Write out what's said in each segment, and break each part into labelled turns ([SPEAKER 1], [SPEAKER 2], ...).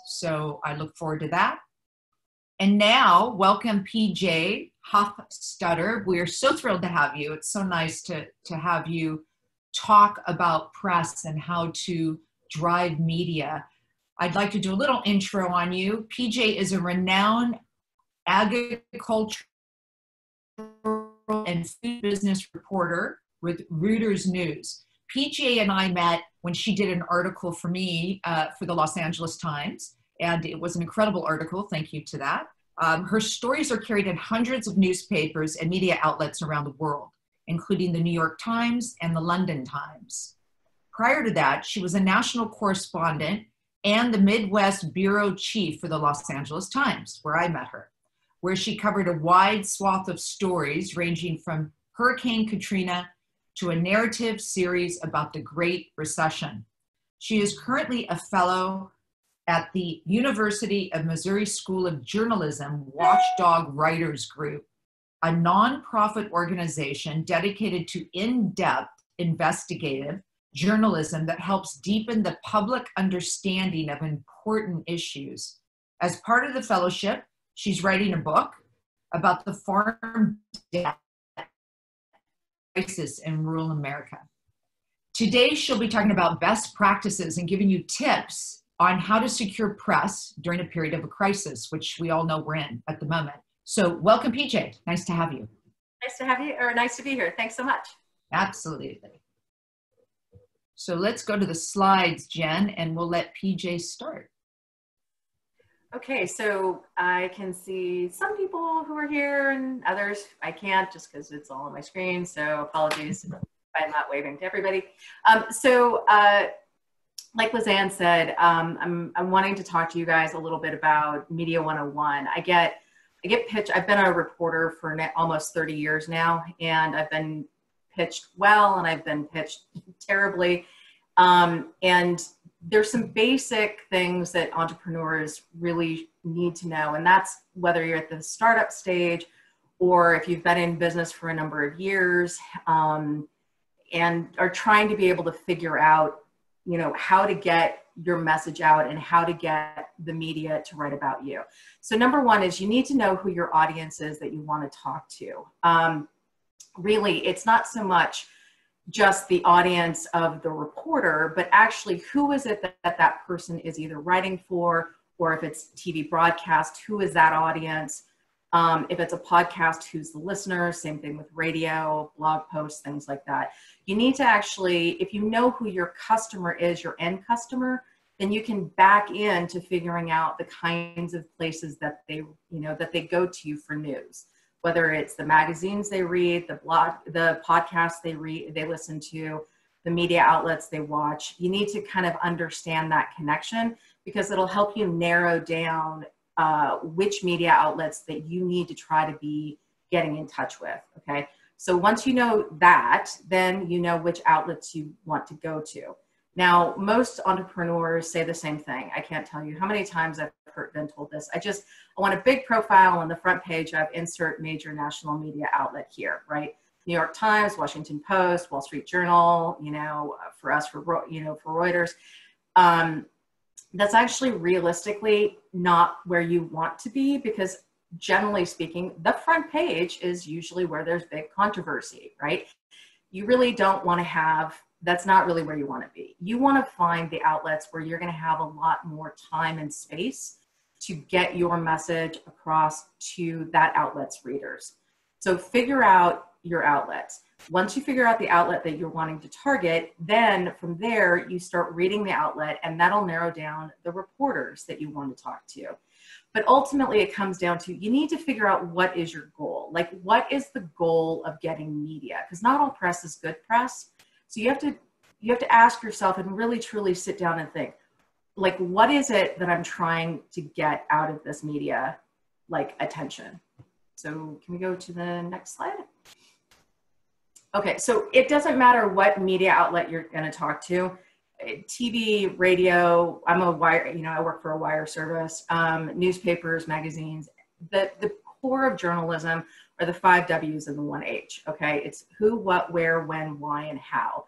[SPEAKER 1] So I look forward to that. And now, welcome PJ Huffstutter. We're so thrilled to have you. It's so nice to have you talk about press and how to drive media. I'd like to do a little intro on you. PJ is a renowned agricultural and food business reporter with Reuters News. PJ and I met when she did an article for me for the Los Angeles Times, and it was an incredible article. Thank you to that. Her stories are carried in hundreds of newspapers and media outlets around the world, including the New York Times and the London Times. Prior to that, she was a national correspondent and the Midwest bureau chief for the Los Angeles Times, where I met her, where she covered a wide swath of stories ranging from Hurricane Katrina to a narrative series about the Great Recession. She is currently a fellow at the University of Missouri School of Journalism Watchdog Writers Group, a nonprofit organization dedicated to in-depth investigative journalism that helps deepen the public understanding of important issues. As part of the fellowship, she's writing a book about the farm debt crisis in rural America. Today, she'll be talking about best practices and giving you tips on how to secure press during a period of a crisis, which we all know we're in at the moment. So welcome, PJ. Nice to have you.
[SPEAKER 2] Nice to have you, or nice to be here. Thanks so much.
[SPEAKER 1] Absolutely. So let's go to the slides, Jen, and we'll let PJ start.
[SPEAKER 2] Okay, so I can see some people who are here and others I can't just because it's all on my screen. So apologies if I'm not waving to everybody. Like Lizanne said, I'm wanting to talk to you guys a little bit about Media 101. I get pitched. I've been a reporter for almost 30 years now, and I've been pitched well and I've been pitched terribly. And there's some basic things that entrepreneurs really need to know, and that's whether you're at the startup stage or if you've been in business for a number of years and are trying to be able to figure out, you know, how to get your message out and how to get the media to write about you. So number one is you need to know who your audience is that you want to talk to. Really, it's not so much just the audience of the reporter, but actually who is it that person is either writing for, or if it's TV broadcast, who is that audience? If it's a podcast, who's the listener? Same thing with radio, blog posts, things like that. You need to actually, if you know who your customer is, your end customer, then you can back into figuring out the kinds of places that they, you know, that they go to for news. Whether it's the magazines they read, the blog, the podcasts they read, they listen to, the media outlets they watch. You need to kind of understand that connection because it'll help you narrow down which media outlets that you need to try to be getting in touch with, okay? So once you know that, then you know which outlets you want to go to. Now, most entrepreneurs say the same thing. I can't tell you how many times I've been told this. I want a big profile on the front page of insert major national media outlet here, right? New York Times, Washington Post, Wall Street Journal, you know, for us, for Reuters. That's actually realistically not where you want to be because generally speaking, the front page is usually where there's big controversy, right? You really don't want to have, that's not really where you want to be. You want to find the outlets where you're going to have a lot more time and space to get your message across to that outlet's readers. So figure out your outlets. Once you figure out the outlet that you're wanting to target, then from there you start reading the outlet and that'll narrow down the reporters that you want to talk to. But ultimately it comes down to, you need to figure out what is your goal. Like what is the goal of getting media? Because not all press is good press. So you have to ask yourself and really truly sit down and think, like, what is it that I'm trying to get out of this media, like, attention? So can we go to the next slide? Okay, so it doesn't matter what media outlet you're going to talk to. TV, radio, I'm a wire, you know, I work for a wire service, newspapers, magazines. The core of journalism are the 5 W's and the 1 H, okay? It's who, what, where, when, why, and how.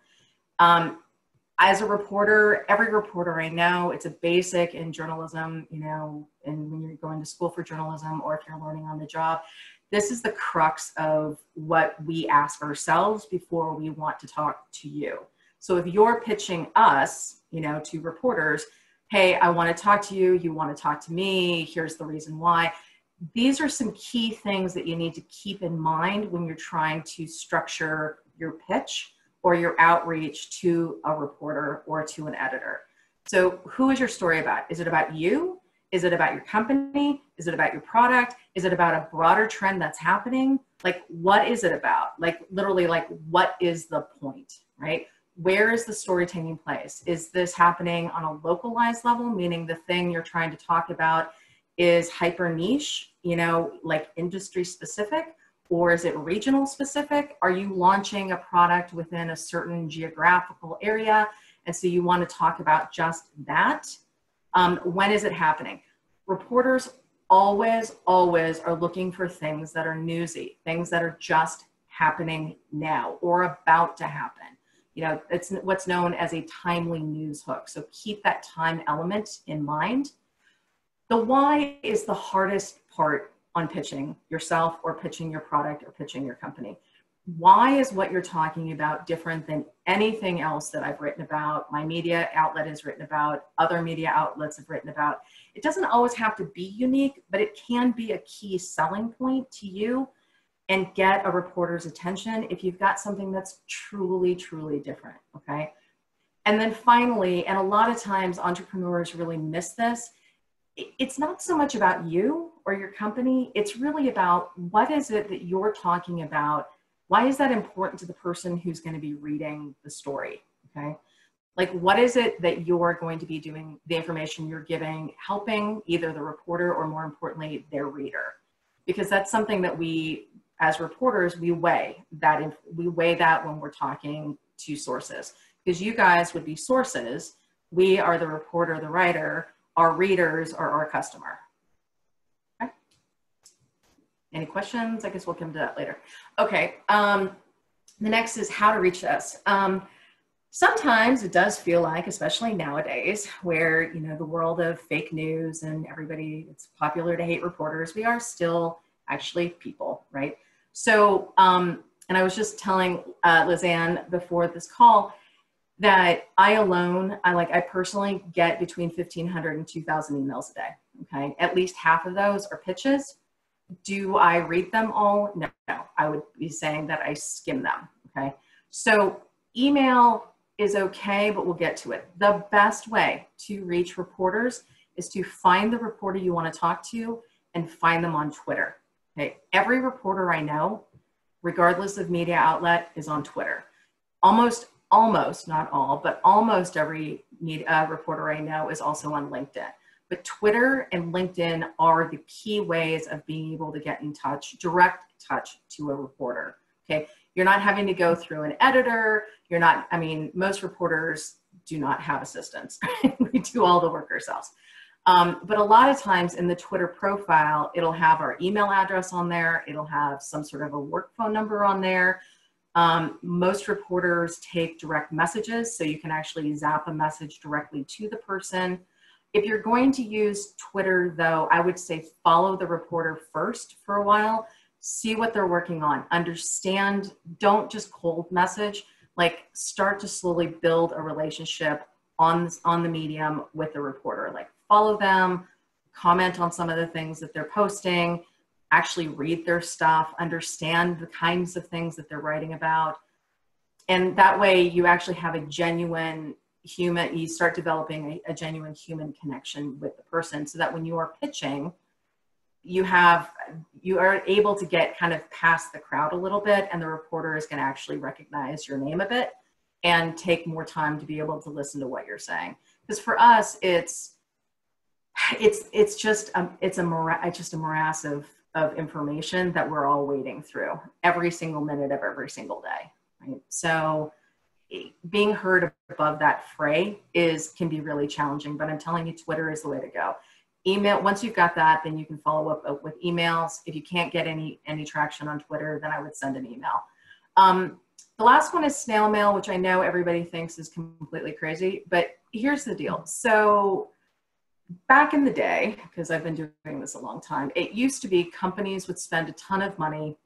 [SPEAKER 2] as a reporter, every reporter I know, it's a basic in journalism, you know, and when you're going to school for journalism or if you're learning on the job, this is the crux of what we ask ourselves before we want to talk to you. So if you're pitching us, you know, to reporters, hey, I want to talk to you, you want to talk to me, here's the reason why. These are some key things that you need to keep in mind when you're trying to structure your pitch or your outreach to a reporter or to an editor. So who is your story about? Is it about you? Is it about your company? Is it about your product? Is it about a broader trend that's happening? Like, what is it about? Like, literally, like, what is the point, right? Where is the story taking place? Is this happening on a localized level, meaning the thing you're trying to talk about is hyper niche, you know, like industry specific? Or is it regional specific? Are you launching a product within a certain geographical area? And so you want to talk about just that. When is it happening? Reporters always are looking for things that are newsy, things that are just happening now or about to happen. You know, it's what's known as a timely news hook. So keep that time element in mind. The why is the hardest part on pitching yourself or pitching your product or pitching your company. Why is what you're talking about different than anything else that I've written about, my media outlet has written about, other media outlets have written about? It doesn't always have to be unique, but it can be a key selling point to you and get a reporter's attention if you've got something that's truly, truly different, okay? And then finally, and a lot of times entrepreneurs really miss this, it's not so much about you or your company, it's really about what is it that you're talking about. Why is that important to the person who's going to be reading the story, okay? Like, what is it that you're going to be doing, the information you're giving, helping either the reporter or more importantly, their reader? Because that's something that we, as reporters, we weigh that when we're talking to sources. Because you guys would be sources, we are the reporter, the writer, our readers are our customer. Okay. Any questions? I guess we'll come to that later. Okay. The next is how to reach us. Sometimes it does feel like, especially nowadays, where, you know, the world of fake news and everybody, it's popular to hate reporters. We are still actually people, right? So, and I was just telling Lizanne before this call that I personally get between 1,500 and 2,000 emails a day, okay? At least half of those are pitches. Do I read them all? No, I would be saying that I skim them, okay? So email is okay, but we'll get to it. The best way to reach reporters is to find the reporter you want to talk to and find them on Twitter, okay? Every reporter I know, regardless of media outlet, is on Twitter. Almost, not all, but almost every reporter I know is also on LinkedIn. But Twitter and LinkedIn are the key ways of being able to get in touch, direct touch to a reporter, okay? You're not having to go through an editor. You're not, I mean, most reporters do not have assistants. We do all the work ourselves. But a lot of times in the Twitter profile, it'll have our email address on there. It'll have some sort of a work phone number on there. Most reporters take direct messages, so you can actually zap a message directly to the person. If you're going to use Twitter, though, I would say follow the reporter first for a while, see what they're working on, understand, don't just cold message, like start to slowly build a relationship on the medium with the reporter, like follow them, comment on some of the things that they're posting, actually read their stuff, understand the kinds of things that they're writing about. And that way you actually have a genuine human, you start developing a genuine human connection with the person so that when you are pitching, you are able to get kind of past the crowd a little bit, and the reporter is going to actually recognize your name a bit and take more time to be able to listen to what you're saying. Because for us, it's just a morass of information that we're all wading through every single minute of every single day, right? So being heard above that fray can be really challenging, but I'm telling you, Twitter is the way to go. Email, once you've got that, then you can follow up with emails. If you can't get any traction on Twitter, then I would send an email. The last one is snail mail, which I know everybody thinks is completely crazy, but here's the deal. So back in the day, because I've been doing this a long time, it used to be companies would spend a ton of money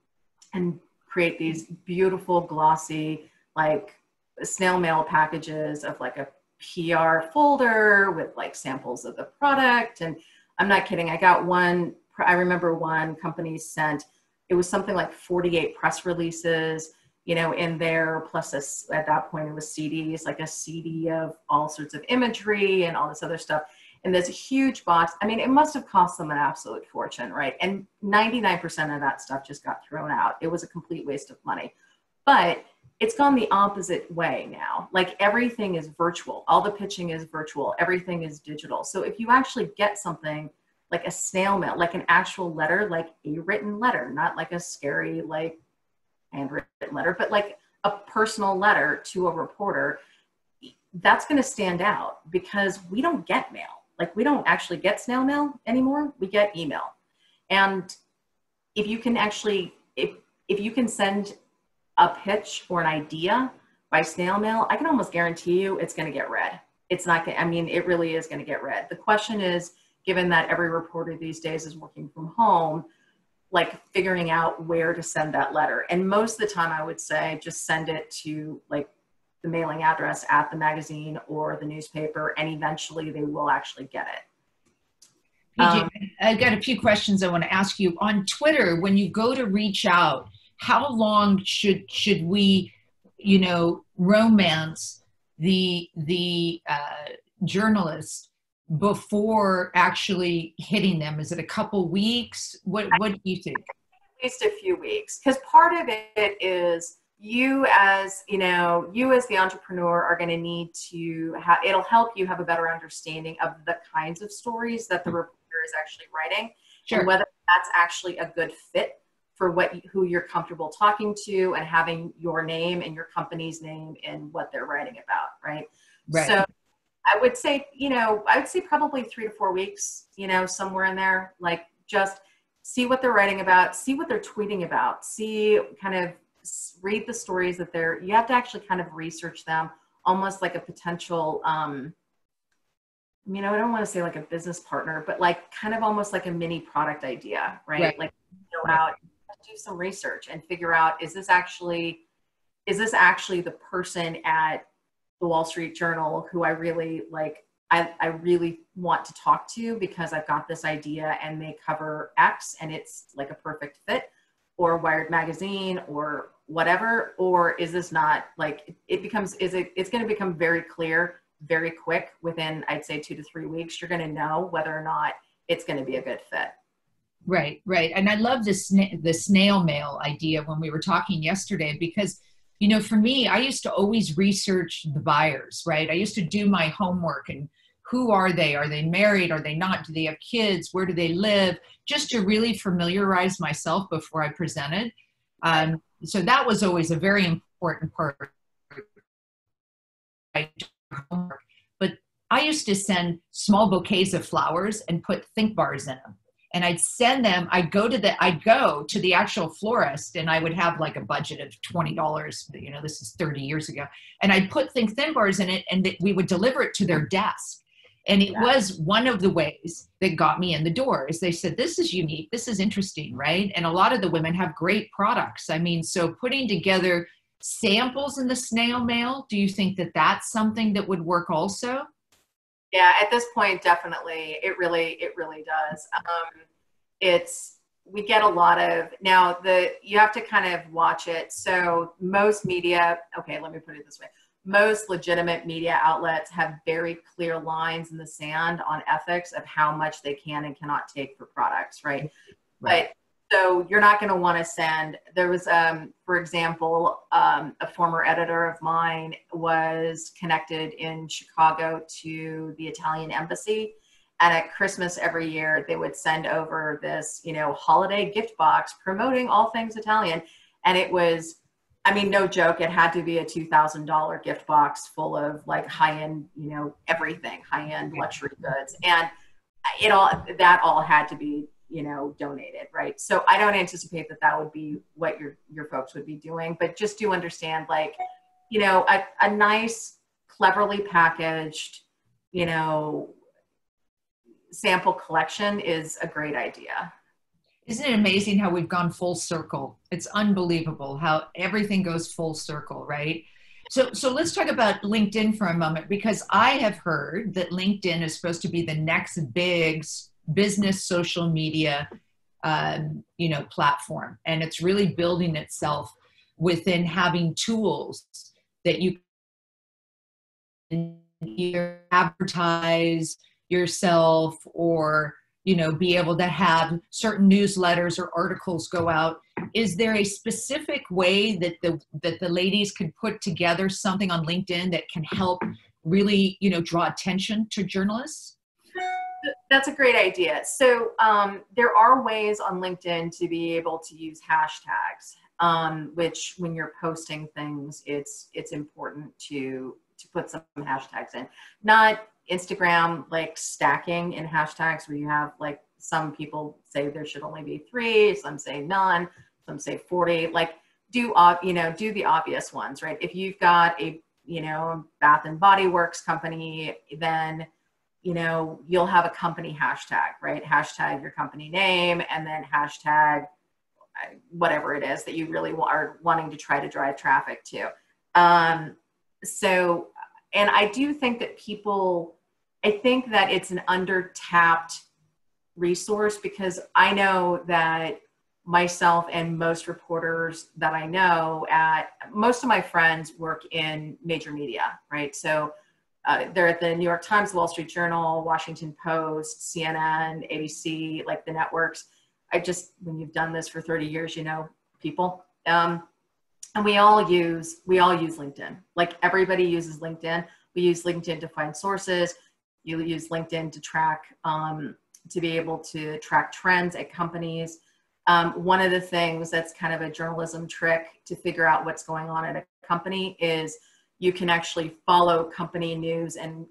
[SPEAKER 2] and create these beautiful, glossy, like snail mail packages of like a PR folder with like samples of the product. And I'm not kidding. I remember one company sent, it was something like 48 press releases, you know, in there, plus at that point it was CDs, like a CD of all sorts of imagery and all this other stuff. And there's a huge box. I mean, it must have cost them an absolute fortune, right? And 99% of that stuff just got thrown out. It was a complete waste of money. But it's gone the opposite way now. Like everything is virtual. All the pitching is virtual. Everything is digital. So if you actually get something like a snail mail, like an actual letter, like a written letter, not like a scary, like handwritten letter, but like a personal letter to a reporter, that's going to stand out because we don't get mail. Like we don't actually get snail mail anymore. We get email. And if you can actually, if you can send a pitch or an idea by snail mail, I can almost guarantee you it's going to get read. It's not going to, I mean, it really is going to get read. The question is, given that every reporter these days is working from home, like figuring out where to send that letter. And most of the time I would say just send it to like the mailing address at the magazine or the newspaper, and eventually they will actually get it.
[SPEAKER 1] PJ, I've got a few questions I want to ask you. On Twitter, when you go to reach out, how long should we, you know, romance the journalist before actually hitting them? Is it a couple weeks? What do you think?
[SPEAKER 2] At least a few weeks, because part of it is you as the entrepreneur are going to need to have, it'll help you have a better understanding of the kinds of stories that the reporter is actually writing,
[SPEAKER 1] sure,
[SPEAKER 2] and whether that's actually a good fit for who you're comfortable talking to and having your name and your company's name in what they're writing about, right? So I would say, probably 3 to 4 weeks, somewhere in there, like just see what they're writing about, see what they're tweeting about, read the stories that you have to actually kind of research them almost like a potential, I don't want to say like a business partner, but like kind of almost like a mini product idea, right? Like go out, do some research and figure out, is this actually the person at the Wall Street Journal who I really like, I really want to talk to because I've got this idea and they cover X and it's like a perfect fit, or Wired Magazine or whatever? Or is this not like, it's going to become very clear, very quick within, I'd say 2 to 3 weeks, you're going to know whether or not it's going to be a good fit.
[SPEAKER 1] Right. And I love the snail mail idea when we were talking yesterday, because, for me, I used to always research the buyers, right? I used to do my homework and who are they? Are they married? Are they not? Do they have kids? Where do they live? Just to really familiarize myself before I presented. So that was always a very important part of my homework. But I used to send small bouquets of flowers and put think bars in them. And I'd send them, I'd go to the actual florist, and I would have like a budget of $20, this is 30 years ago. And I'd put think thin bars in it, and we would deliver it to their desk. And it was one of the ways that got me in the door. Is they said, this is unique, this is interesting, right? And a lot of the women have great products. I mean, so putting together samples in the snail mail, do you think that that's something that would work also?
[SPEAKER 2] Yeah, at this point, definitely. It really does. We get a lot of, you have to kind of watch it. So most media, okay, let me put it this way. Most legitimate media outlets have very clear lines in the sand on ethics of how much they can and cannot take for products, right? But so you're not going to want to send, there was, for example, a former editor of mine was connected in Chicago to the Italian embassy. And at Christmas every year, they would send over this, holiday gift box promoting all things Italian. And it was, no joke, it had to be a $2,000 gift box full of like high-end, everything, high-end luxury goods. And that all had to be you know, donated, right? So I don't anticipate that that would be what your folks would be doing, but just do understand, like, you know, a nice, cleverly packaged, you know, sample collection is a great idea.
[SPEAKER 1] Isn't it amazing how we've gone full circle? It's unbelievable how everything goes full circle, right? So let's talk about LinkedIn for a moment, because I have heard that LinkedIn is supposed to be the next big business social media, you know, platform, and it's really building itself within having tools that you can either advertise yourself or, you know, be able to have certain newsletters or articles go out. Is there a specific way that the ladies could put together something on LinkedIn that can help really, you know, draw attention to journalists?
[SPEAKER 2] That's a great idea. So there are ways on LinkedIn to be able to use hashtags, which when you're posting things, it's important to put some hashtags in. Not Instagram like stacking in hashtags where you have, like, some people say there should only be 3, some say none, some say 40. Like, you know, do the obvious ones, right? If you've got a, you know, Bath and Body Works company, then, you know, you'll have a company hashtag, right? Hashtag your company name, and then hashtag whatever it is that you really are wanting to try to drive traffic to. So, and I do think that I think that it's an under-tapped resource, because I know that myself and most reporters that I know, most of my friends work in major media, right? So they're at the New York Times, Wall Street Journal, Washington Post, CNN, ABC, like the networks. When you've done this for 30 years, you know, people. And we all use LinkedIn. Like, everybody uses LinkedIn. We use LinkedIn to find sources. You use LinkedIn to track, to be able to track trends at companies. One of the things that's kind of a journalism trick to figure out what's going on at a company is you can actually follow company news and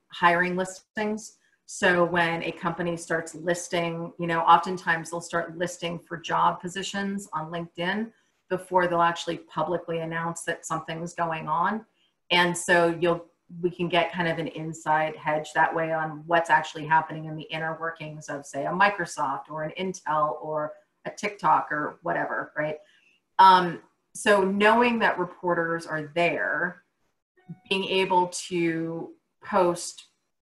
[SPEAKER 2] hiring listings. So when a company starts listing, you know, oftentimes they'll start listing for job positions on LinkedIn before they'll actually publicly announce that something's going on. And so we can get kind of an inside hedge that way on what's actually happening in the inner workings of, say, a Microsoft or an Intel or a TikTok or whatever, right? So knowing that reporters are there, being able to post,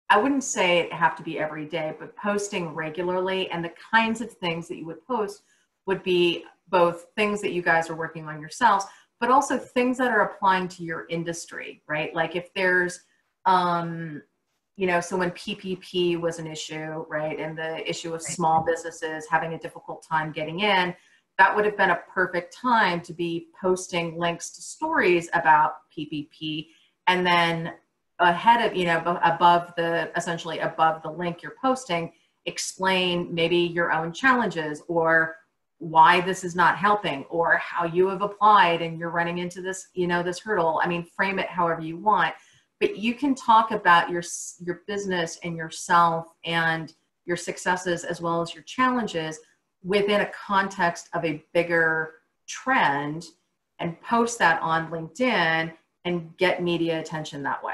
[SPEAKER 2] I wouldn't say it have to be every day, but posting regularly, and the kinds of things that you would post would be both things that you guys are working on yourselves, but also things that are applying to your industry, right? Like, if there's, you know, so when PPP was an issue, right, and the issue of small businesses having a difficult time getting in, that would have been a perfect time to be posting links to stories about PPP, and then ahead of, you know, essentially above the link you're posting, explain maybe your own challenges, or why this is not helping, or how you have applied and you're running into this, you know, this hurdle. I mean, frame it however you want, but you can talk about your business and yourself and your successes as well as your challenges within a context of a bigger trend, and post that on LinkedIn and get media attention that way.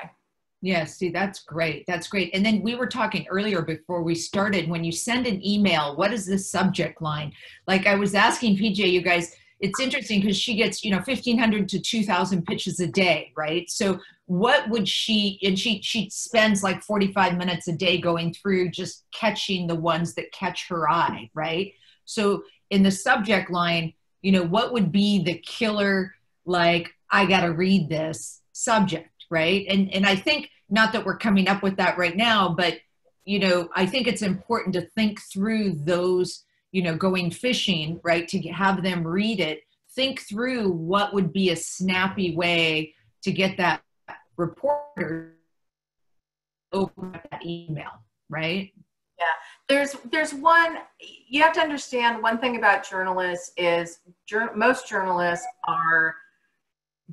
[SPEAKER 1] Yes, see, that's great. That's great. And then we were talking earlier before we started, when you send an email, what is the subject line? Like, I was asking PJ, you guys, it's interesting because she gets, you know, 1,500 to 2,000 pitches a day, right? So what would she spends like 45 minutes a day going through just catching the ones that catch her eye, right? So in the subject line, you know, what would be the killer, like, I got to read this subject, right? And I think, not that we're coming up with that right now, but, you know, I think it's important to think through those, you know, going fishing, right, to have them read it, think through what would be a snappy way to get that reporter to open up that email, right?
[SPEAKER 2] Yeah, there's one, you have to understand one thing about journalists is most journalists are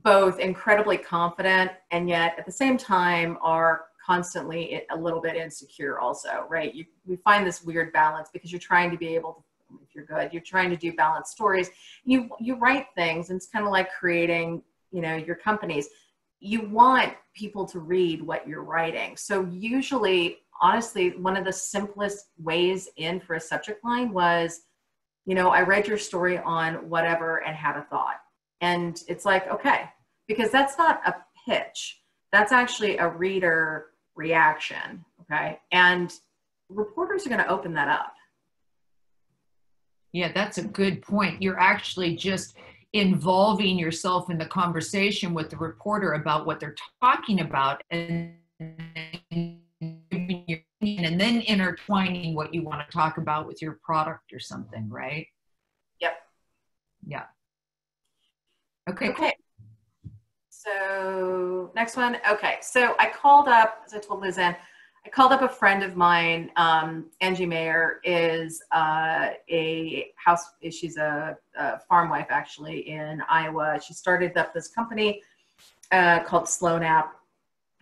[SPEAKER 2] both incredibly confident and yet at the same time are constantly a little bit insecure also, right? We find this weird balance because you're trying to be able to, if you're good, you're trying to do balanced stories. You write things, and it's kind of like creating, you know, your companies. You want people to read what you're writing. So usually, honestly, one of the simplest ways in for a subject line was, you know, I read your story on whatever and had a thought. And it's like, okay, because that's not a pitch. That's actually a reader reaction, okay? And reporters are going to open that up.
[SPEAKER 1] Yeah, that's a good point. You're actually just involving yourself in the conversation with the reporter about what they're talking about, and then intertwining what you want to talk about with your product or something, right?
[SPEAKER 2] Yep.
[SPEAKER 1] Yeah. Okay.
[SPEAKER 2] Okay. So next one. Okay. So I called up, as I told Liz Ann, I called up a friend of mine. Angie Mayer is she's a farm wife actually in Iowa. She started up this company called Sloan App.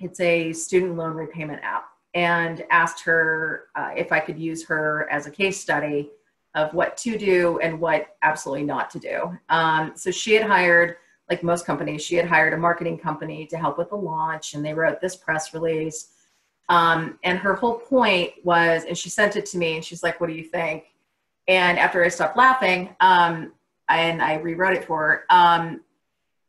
[SPEAKER 2] It's a student loan repayment app, and asked her if I could use her as a case study of what to do and what absolutely not to do. So she had hired, like most companies, she had hired a marketing company to help with the launch, and they wrote this press release. And her whole point was, and she sent it to me, and she's like, what do you think? And after I stopped laughing, and I rewrote it for her,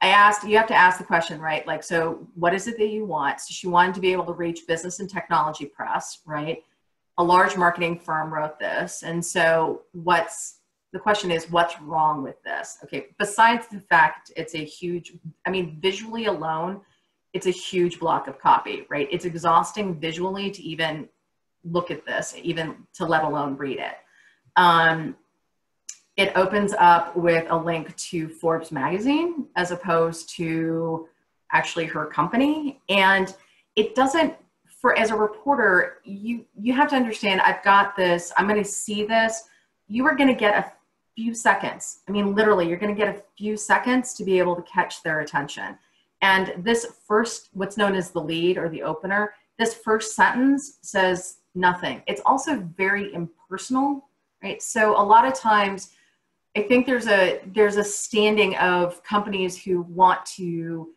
[SPEAKER 2] I asked, you have to ask the question, right? Like, so what is it that you want? So she wanted to be able to reach business and technology press, right? A large marketing firm wrote this. And so the question is, what's wrong with this? Okay, besides the fact it's a huge, I mean, visually alone, it's a huge block of copy, right? It's exhausting visually to even look at this, even to let alone read it. It opens up with a link to Forbes magazine as opposed to actually her company. And it doesn't, as a reporter, you have to understand, I've got this, I'm going to see this. You are going to get a few seconds. I mean, literally, you're going to get a few seconds to be able to catch their attention. And this first, what's known as the lead or the opener, this first sentence says nothing. It's also very impersonal, right? So a lot of times, I think there's a standing of companies who want to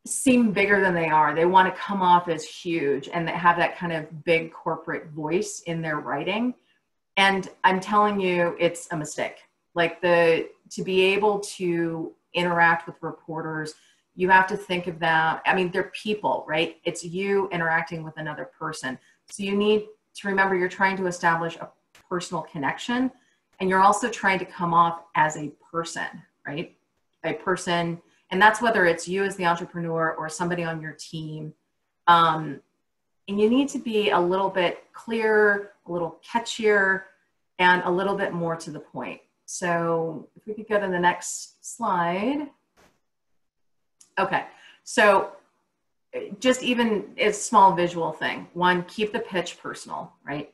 [SPEAKER 2] seem bigger than they are. They want to come off as huge, and they have that kind of big corporate voice in their writing. And I'm telling you, it's a mistake. Like to be able to interact with reporters, you have to think of them. I mean, they're people, right? It's you interacting with another person. So you need to remember you're trying to establish a personal connection, and you're also trying to come off as a person, right? A person, and that's whether it's you as the entrepreneur or somebody on your team. And you need to be a little bit clearer, a little catchier, and a little bit more to the point. So if we could go to the next slide. Okay, so just even a small visual thing. One, keep the pitch personal, right?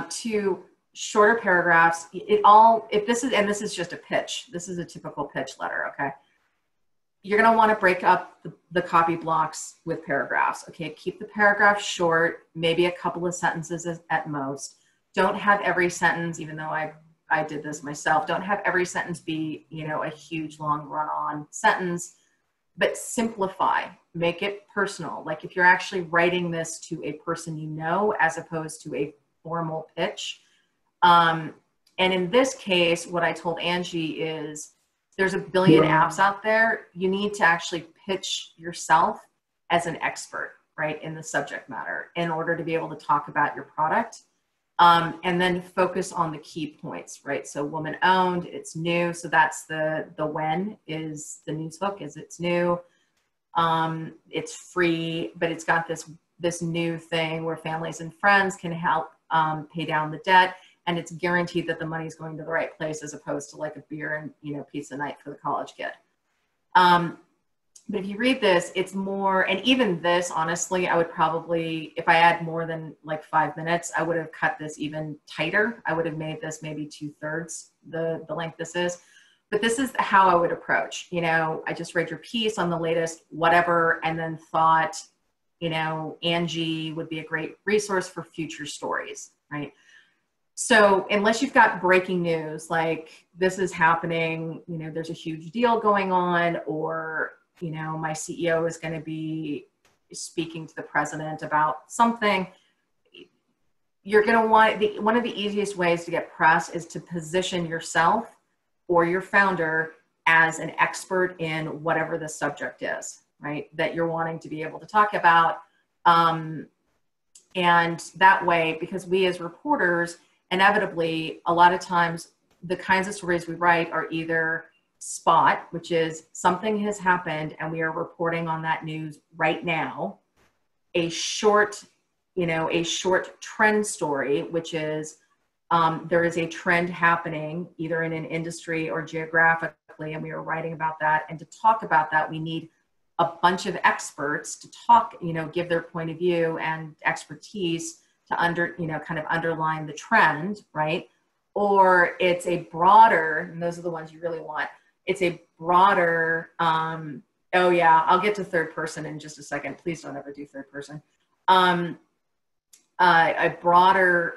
[SPEAKER 2] Two, shorter paragraphs. If this is just a pitch, this is a typical pitch letter, okay? You're gonna wanna break up the copy blocks with paragraphs, okay? Keep the paragraph short, maybe a couple of sentences at most. Don't have every sentence, even though I did this myself, don't have every sentence be, you know, a huge long run-on sentence, but simplify, make it personal. Like if you're actually writing this to a person you know, as opposed to a formal pitch. And in this case, what I told Angie is there's a billion apps out there. You need to actually pitch yourself as an expert, right, in the subject matter in order to be able to talk about your product. And then focus on the key points, right? So woman owned, it's new. So that's the when is the news hook, is it's new. It's free, but it's got this new thing where families and friends can help pay down the debt. And it's guaranteed that the money is going to the right place as opposed to like a beer and, you know, pizza night for the college kid. But if you read this, it's more, and even this, honestly, I would probably, if I had more than like 5 minutes, I would have cut this even tighter. I would have made this maybe 2/3 the length this is. But this is how I would approach, you know, I just read your piece on the latest, whatever, and then thought, you know, Angie would be a great resource for future stories, right? So unless you've got breaking news, like this is happening, you know, there's a huge deal going on, or, you know, my CEO is going to be speaking to the president about something, you're going to want, one of the easiest ways to get press is to position yourself or your founder as an expert in whatever the subject is, right? That you're wanting to be able to talk about. And that way, because we as reporters, inevitably, a lot of times the kinds of stories we write are either spot, which is something has happened and we are reporting on that news right now, a short, you know, a short trend story, which is there is a trend happening either in an industry or geographically, and we are writing about that. And to talk about that, we need a bunch of experts to talk, you know, give their point of view and expertise to you know, kind of underline the trend, right? Or it's a broader, and those are the ones you really want. It's a broader, oh yeah, I'll get to third person in just a second. Please don't ever do third person. A broader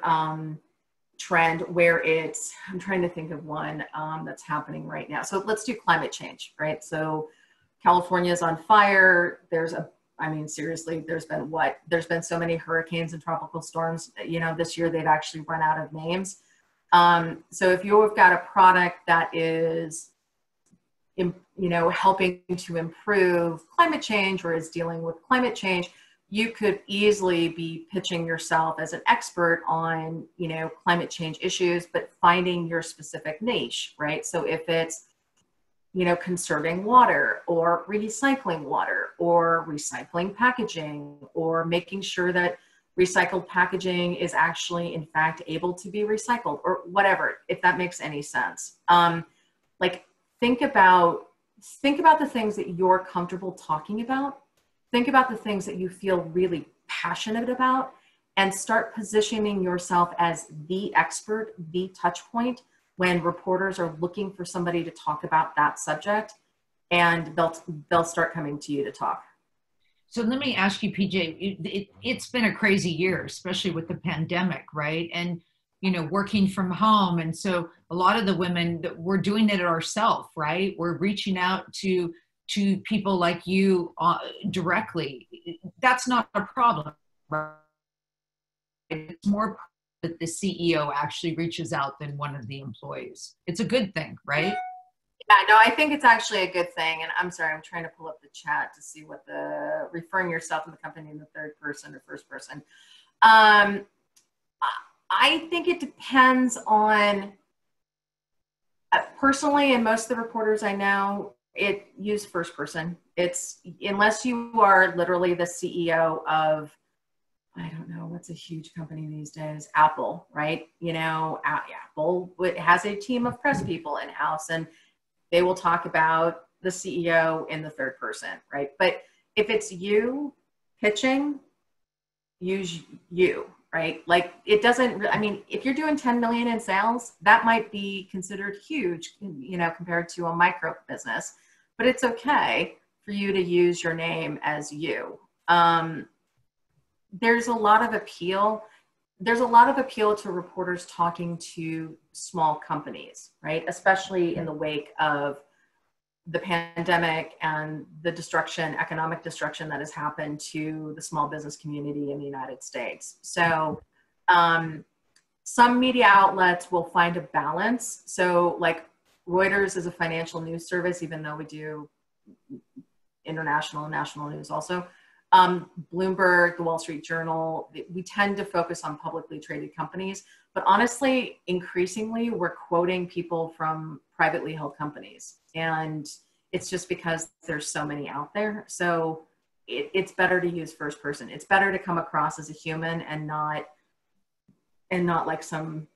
[SPEAKER 2] trend where it's, I'm trying to think of one that's happening right now. So let's do climate change, right? So California is on fire. There's a, I mean, seriously, there's been so many hurricanes and tropical storms, you know, this year they've actually run out of names. So if you've got a product that is, you know, helping to improve climate change or is dealing with climate change, you could easily be pitching yourself as an expert on, you know, climate change issues, but finding your specific niche, right? So if it's, you know, conserving water or recycling water or recycling packaging or making sure that recycled packaging is actually in fact able to be recycled or whatever, if that makes any sense. Like think about the things that you're comfortable talking about. Think about the things that you feel really passionate about and start positioning yourself as the expert, the touch point when reporters are looking for somebody to talk about that subject, and they'll start coming to you to talk.
[SPEAKER 1] So let me ask you, PJ, it's been a crazy year, especially with the pandemic, right? And, you know, working from home. And so a lot of the women, we're doing it ourselves, right? We're reaching out to people like you directly. That's not a problem, right? It's more that the CEO actually reaches out than one of the employees. It's a good thing, right?
[SPEAKER 2] Yeah, no, I think it's actually a good thing. And I'm sorry, I'm trying to pull up the chat to see what referring yourself to the company in the third person or first person. I think it depends on, personally, and most of the reporters I know, use first person. It's, unless you are literally the CEO of, I don't know, what's a huge company these days? Apple, right? You know, Apple has a team of press people in-house and they will talk about the CEO in the third person, right? But if it's you pitching, use you, right? Like it doesn't, I mean, if you're doing 10 million in sales, that might be considered huge, you know, compared to a micro business, but it's okay for you to use your name as you. There's a lot of appeal. There's a lot of appeal to reporters talking to small companies, right? Especially in the wake of the pandemic and the destruction, economic destruction that has happened to the small business community in the United States. So some media outlets will find a balance. So like Reuters is a financial news service, even though we do international and national news also. Bloomberg, the Wall Street Journal, we tend to focus on publicly traded companies, but honestly, increasingly, we're quoting people from privately held companies. And it's just because there's so many out there. So it's better to use first person. It's better to come across as a human and not like some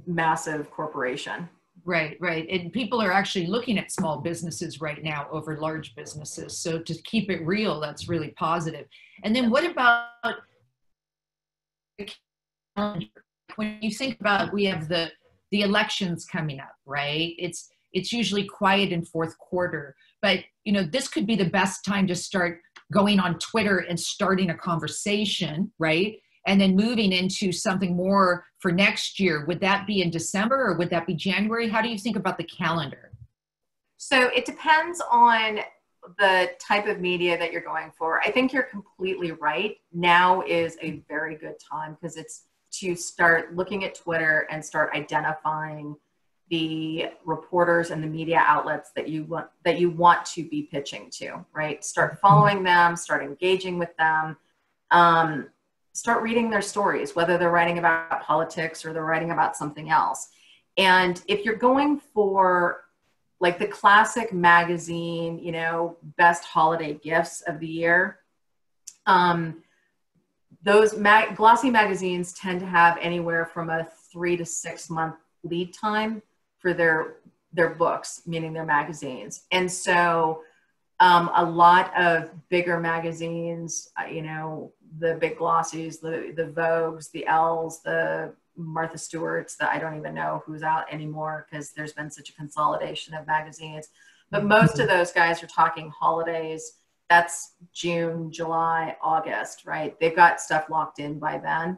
[SPEAKER 2] massive corporation.
[SPEAKER 1] Right, right. And people are actually looking at small businesses right now over large businesses. So to keep it real, that's really positive. And then what about the calendar? When you think about, we have the elections coming up, right? It's usually quiet in fourth quarter, but you know, this could be the best time to start going on Twitter and starting a conversation, right? And then moving into something more for next year. Would that be in December or would that be January? How do you think about the calendar?
[SPEAKER 2] So it depends on the type of media that you're going for. I think you're completely right. Now is a very good time because it's to start looking at Twitter and start identifying the reporters and the media outlets that you want to be pitching to, right? Start following them, start engaging with them, start reading their stories, whether they're writing about politics or they're writing about something else. And if you're going for like the classic magazine, you know, best holiday gifts of the year, those glossy magazines tend to have anywhere from a 3 to 6 month lead time for their books, meaning their magazines. And so a lot of bigger magazines, you know, the big glossies, the Vogues, the Elle's, the Martha Stewart's, I don't even know who's out anymore because there's been such a consolidation of magazines. But most of those guys are talking holidays. That's June, July, August, right? They've got stuff locked in by then.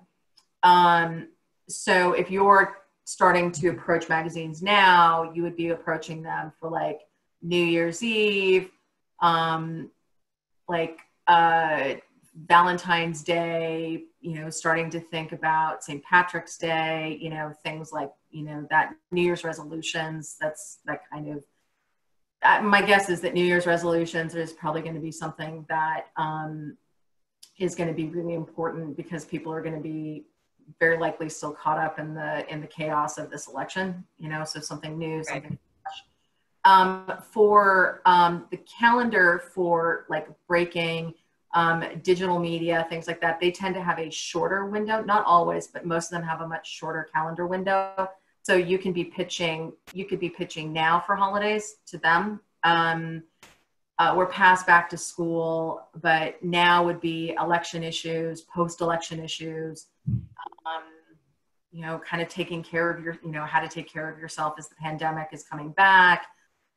[SPEAKER 2] So if you're starting to approach magazines now, you would be approaching them for like New Year's Eve, Valentine's Day, you know, starting to think about St. Patrick's Day, you know, things like, you know, that New Year's resolutions, that's that kind of, my guess is that New Year's resolutions is probably going to be something that is going to be really important because people are going to be very likely still caught up in the chaos of this election, you know, so something new, something fresh. For the calendar for like breaking digital media, things like that, they tend to have a shorter window, not always, but most of them have a much shorter calendar window. So you could be pitching now for holidays to them. We're past back to school, but now would be election issues, post-election issues, you know, kind of taking care of how to take care of yourself as the pandemic is coming back,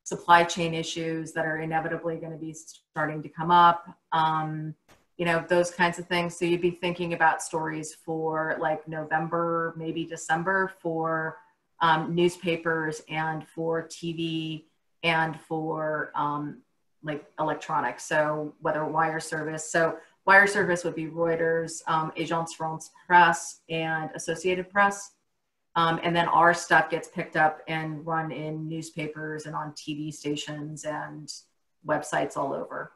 [SPEAKER 2] supply chain issues that are inevitably going to be starting to come up, you know, those kinds of things. So you'd be thinking about stories for like November, maybe December for newspapers and for TV and for like electronics. So whether wire service. So wire service would be Reuters, Agence France Presse, and Associated Press. And then our stuff gets picked up and run in newspapers and on TV stations and websites all over.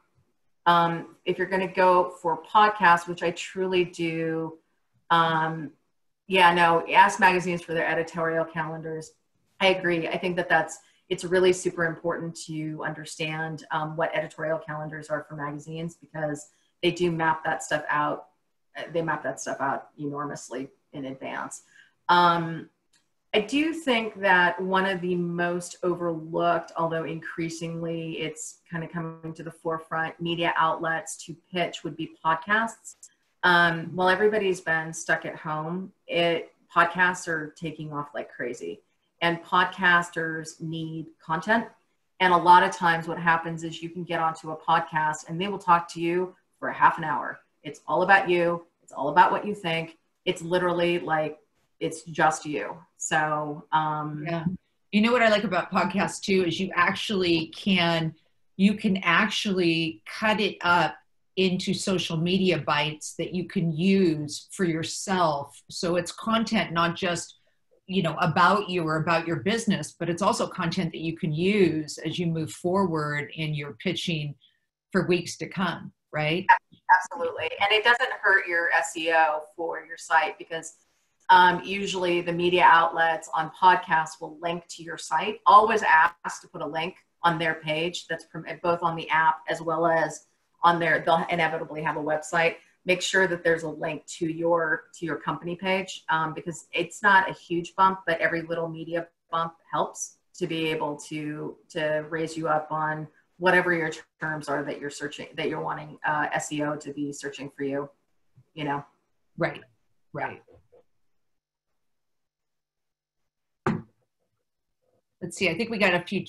[SPEAKER 2] If you're going to go for podcasts, which I truly do, ask magazines for their editorial calendars. I agree. I think it's really super important to understand what editorial calendars are for magazines because they do map that stuff out. They map that stuff out enormously in advance. I do think that one of the most overlooked, although increasingly it's kind of coming to the forefront, media outlets to pitch would be podcasts. While everybody's been stuck at home, podcasts are taking off like crazy. And podcasters need content. And a lot of times what happens is you can get onto a podcast and they will talk to you for a half an hour. It's all about you. It's all about what you think. It's literally like, it's just you. So,
[SPEAKER 1] yeah. You know what I like about podcasts too, is you can actually cut it up into social media bites that you can use for yourself. So it's content, not just, you know, about you or about your business, but it's also content that you can use as you move forward in your pitching for weeks to come, right?
[SPEAKER 2] Absolutely. And it doesn't hurt your SEO for your site because usually the media outlets on podcasts will link to your site. Always ask to put a link on their page that's both on the app as well as on they'll inevitably have a website. Make sure that there's a link to your company page because it's not a huge bump, but every little media bump helps to be able to raise you up on whatever your terms are that you're wanting SEO to be searching for you, you know?
[SPEAKER 1] Right. Let's see, I think we got a few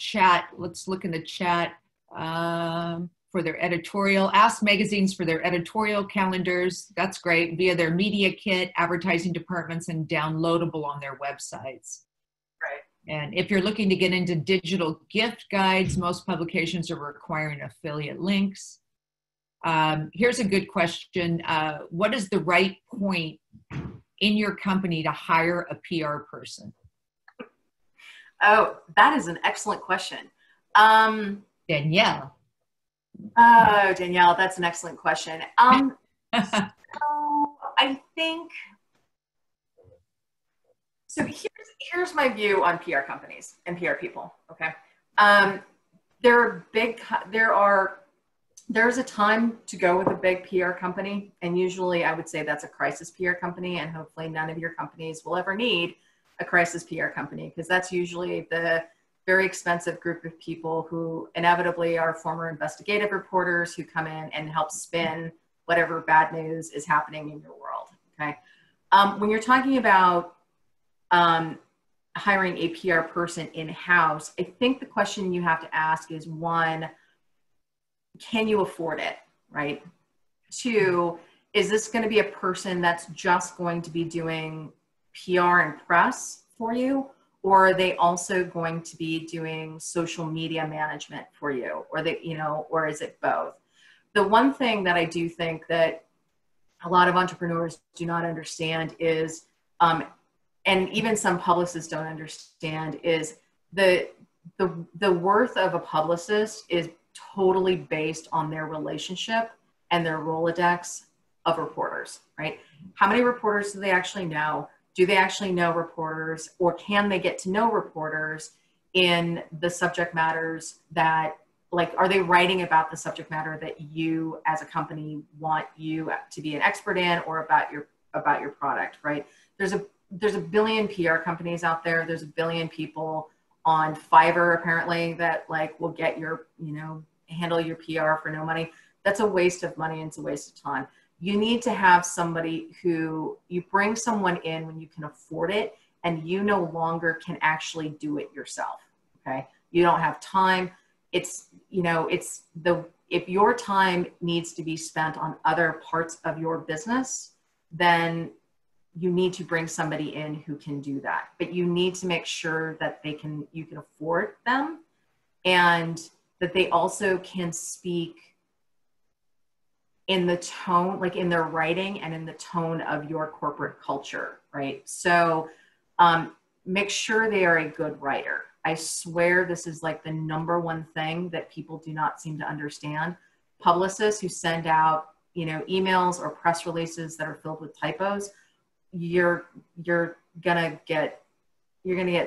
[SPEAKER 1] let's look in the chat for for their editorial, ask magazines for their editorial calendars. That's great, via their media kit, advertising departments, and downloadable on their websites.
[SPEAKER 2] Right.
[SPEAKER 1] And if you're looking to get into digital gift guides, most publications are requiring affiliate links. Here's a good question. What is the right point in your company to hire a PR person?
[SPEAKER 2] Oh, that is an excellent question.
[SPEAKER 1] Danielle.
[SPEAKER 2] Oh, Danielle, that's an excellent question. So I think, so here's my view on PR companies and PR people, okay? There's a time to go with a big PR company, and usually I would say that's a crisis PR company, and hopefully none of your companies will ever need a crisis PR company, because that's usually the very expensive group of people who inevitably are former investigative reporters who come in and help spin whatever bad news is happening in your world, okay? When you're talking about hiring a PR person in-house, I think the question you have to ask is, one, can you afford it, right? Two, is this going to be a person that's just going to be doing PR and press for you? Or are they also going to be doing social media management for you? Or or is it both? The one thing that I do think that a lot of entrepreneurs do not understand is, and even some publicists don't understand, is the worth of a publicist is totally based on their relationship and their Rolodex of reporters, right? How many reporters do they actually know? Do they actually know reporters, or can they get to know reporters in the subject matters that, like, are they writing about the subject matter that you as a company want you to be an expert in, or about your product, right? There's a billion PR companies out there. There's a billion people on Fiverr apparently that like will get your, handle your PR for no money. That's a waste of money and it's a waste of time. You need to have somebody who, you bring someone in when you can afford it and you no longer can actually do it yourself, okay? You don't have time. If your time needs to be spent on other parts of your business, then you need to bring somebody in who can do that. But you need to make sure that you can afford them, and that they also can speak in the tone, like in their writing and in the tone of your corporate culture, right? So make sure they are a good writer. I swear this is like the number one thing that people do not seem to understand. Publicists who send out, emails or press releases that are filled with typos, you're gonna get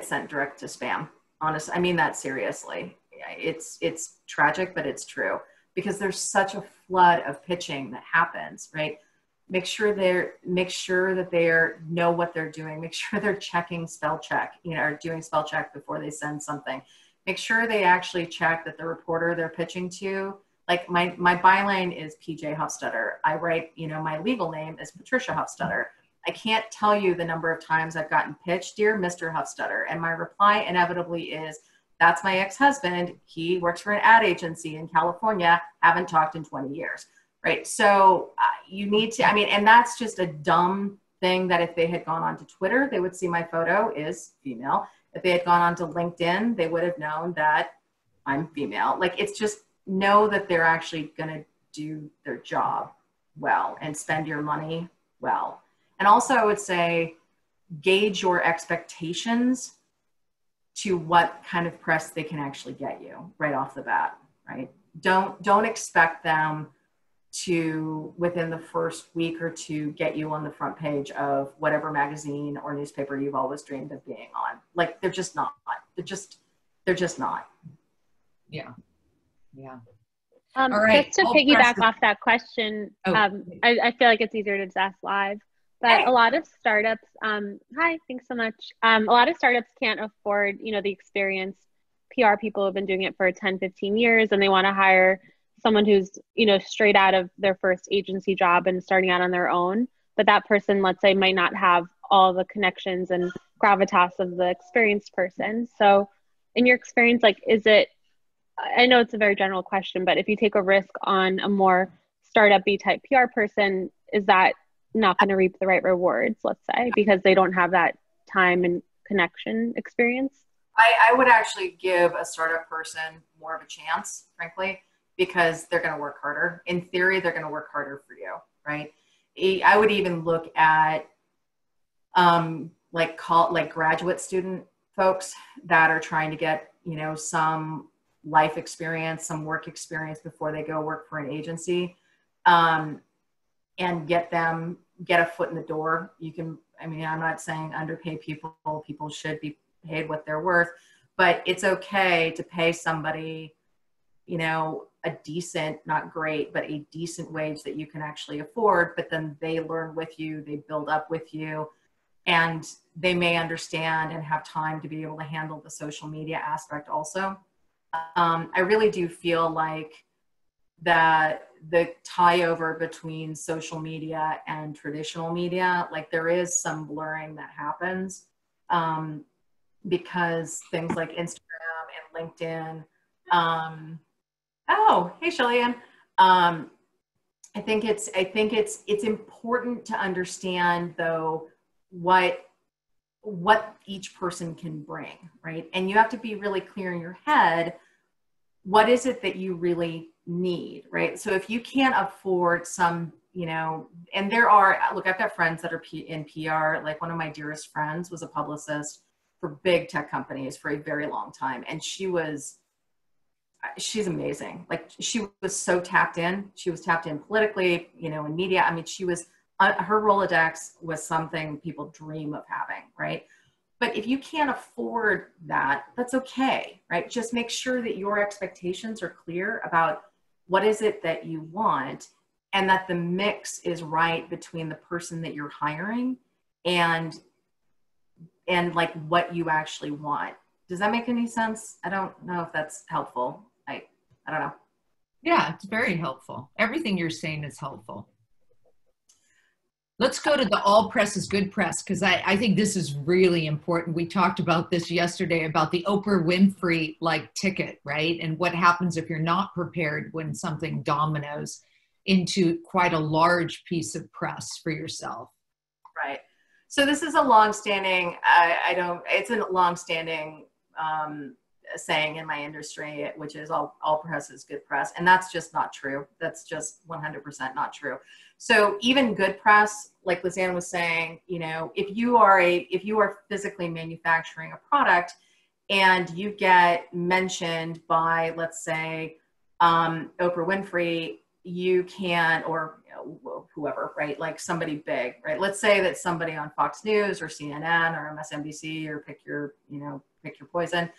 [SPEAKER 2] sent direct to spam. Honestly, I mean that seriously. It's tragic, but it's true, because there's such a flood of pitching that happens, right? Make sure that they know what they're doing. Make sure they're checking spell check, or doing spell check before they send something. Make sure they actually check that the reporter they're pitching to, like my byline is PJ Huffstutter. I write, my legal name is Patricia Huffstutter. I can't tell you the number of times I've gotten pitched, "Dear Mr. Huffstutter," and my reply inevitably is, "That's my ex-husband. He works for an ad agency in California. Haven't talked in 20 years." Right? So you need to, and that's just a dumb thing that if they had gone onto Twitter, they would see my photo is female. If they had gone onto LinkedIn, they would have known that I'm female. Like, it's just, know that they're actually going to do their job well and spend your money well. And also I would say, gauge your expectations to what kind of press they can actually get you right off the bat, right? Don't expect them to, within the first week or two, get you on the front page of whatever magazine or newspaper you've always dreamed of being on. Like, they're just not. They're just not.
[SPEAKER 1] Yeah. Yeah.
[SPEAKER 3] All right. Just to piggyback off that question, I feel like it's easier to just ask live, but a lot of startups, hi, thanks so much. A lot of startups can't afford, the experienced PR people who have been doing it for 10, 15 years, and they want to hire someone who's, straight out of their first agency job and starting out on their own. But that person, let's say, might not have all the connections and gravitas of the experienced person. So in your experience, like, is it I know it's a very general question, but if you take a risk on a more startup-y type PR person, is that not going to reap the right rewards, let's say, because they don't have that time and connection experience?
[SPEAKER 2] I would actually give a startup person more of a chance, frankly, because they're going to work harder. In theory, they're going to work harder for you, right? I would even look at like graduate student folks that are trying to get, you know, some life experience, some work experience before they go work for an agency, and get a foot in the door. You can, I mean, I'm not saying underpay people. People should be paid what they're worth, but it's okay to pay somebody, you know, a decent, not great, but a decent wage that you can actually afford, but then they learn with you, they build up with you, and they may understand and have time to be able to handle the social media aspect also. I really do feel like that the tie over between social media and traditional media, like there is some blurring that happens, because things like Instagram and LinkedIn, oh, hey, Shellyanne. I think it's important to understand though what each person can bring, right? And you have to be really clear in your head, what is it that you really need, right? So if you can't afford some, you know, and there are, look, I've got friends that are in PR, like one of my dearest friends was a publicist for big tech companies for a very long time. And she's amazing. Like she was so tapped in. She was tapped in politically, you know, in media. I mean, she was, her Rolodex was something people dream of having, right? But if you can't afford that, that's okay, right? Just make sure that your expectations are clear about what is it that you want, and that the mix is right between the person that you're hiring and like what you actually want. Does that make any sense? I don't know if that's helpful. I don't know.
[SPEAKER 1] Yeah, it's very helpful. Everything you're saying is helpful. Let's go to the all press is good press, because I think this is really important. We talked about this yesterday about the Oprah Winfrey like ticket, right? And what happens if you're not prepared when something dominoes into quite a large piece of press for yourself.
[SPEAKER 2] Right. So this is a longstanding, it's a longstanding saying in my industry, which is all press is good press. And that's just not true. That's just 100% not true. So even good press, like Lisanne was saying, you know, if you are physically manufacturing a product and you get mentioned by, let's say, Oprah Winfrey, you can, or you know, whoever, right? Like somebody big, right? Let's say that somebody on Fox News or CNN or MSNBC or pick your poison.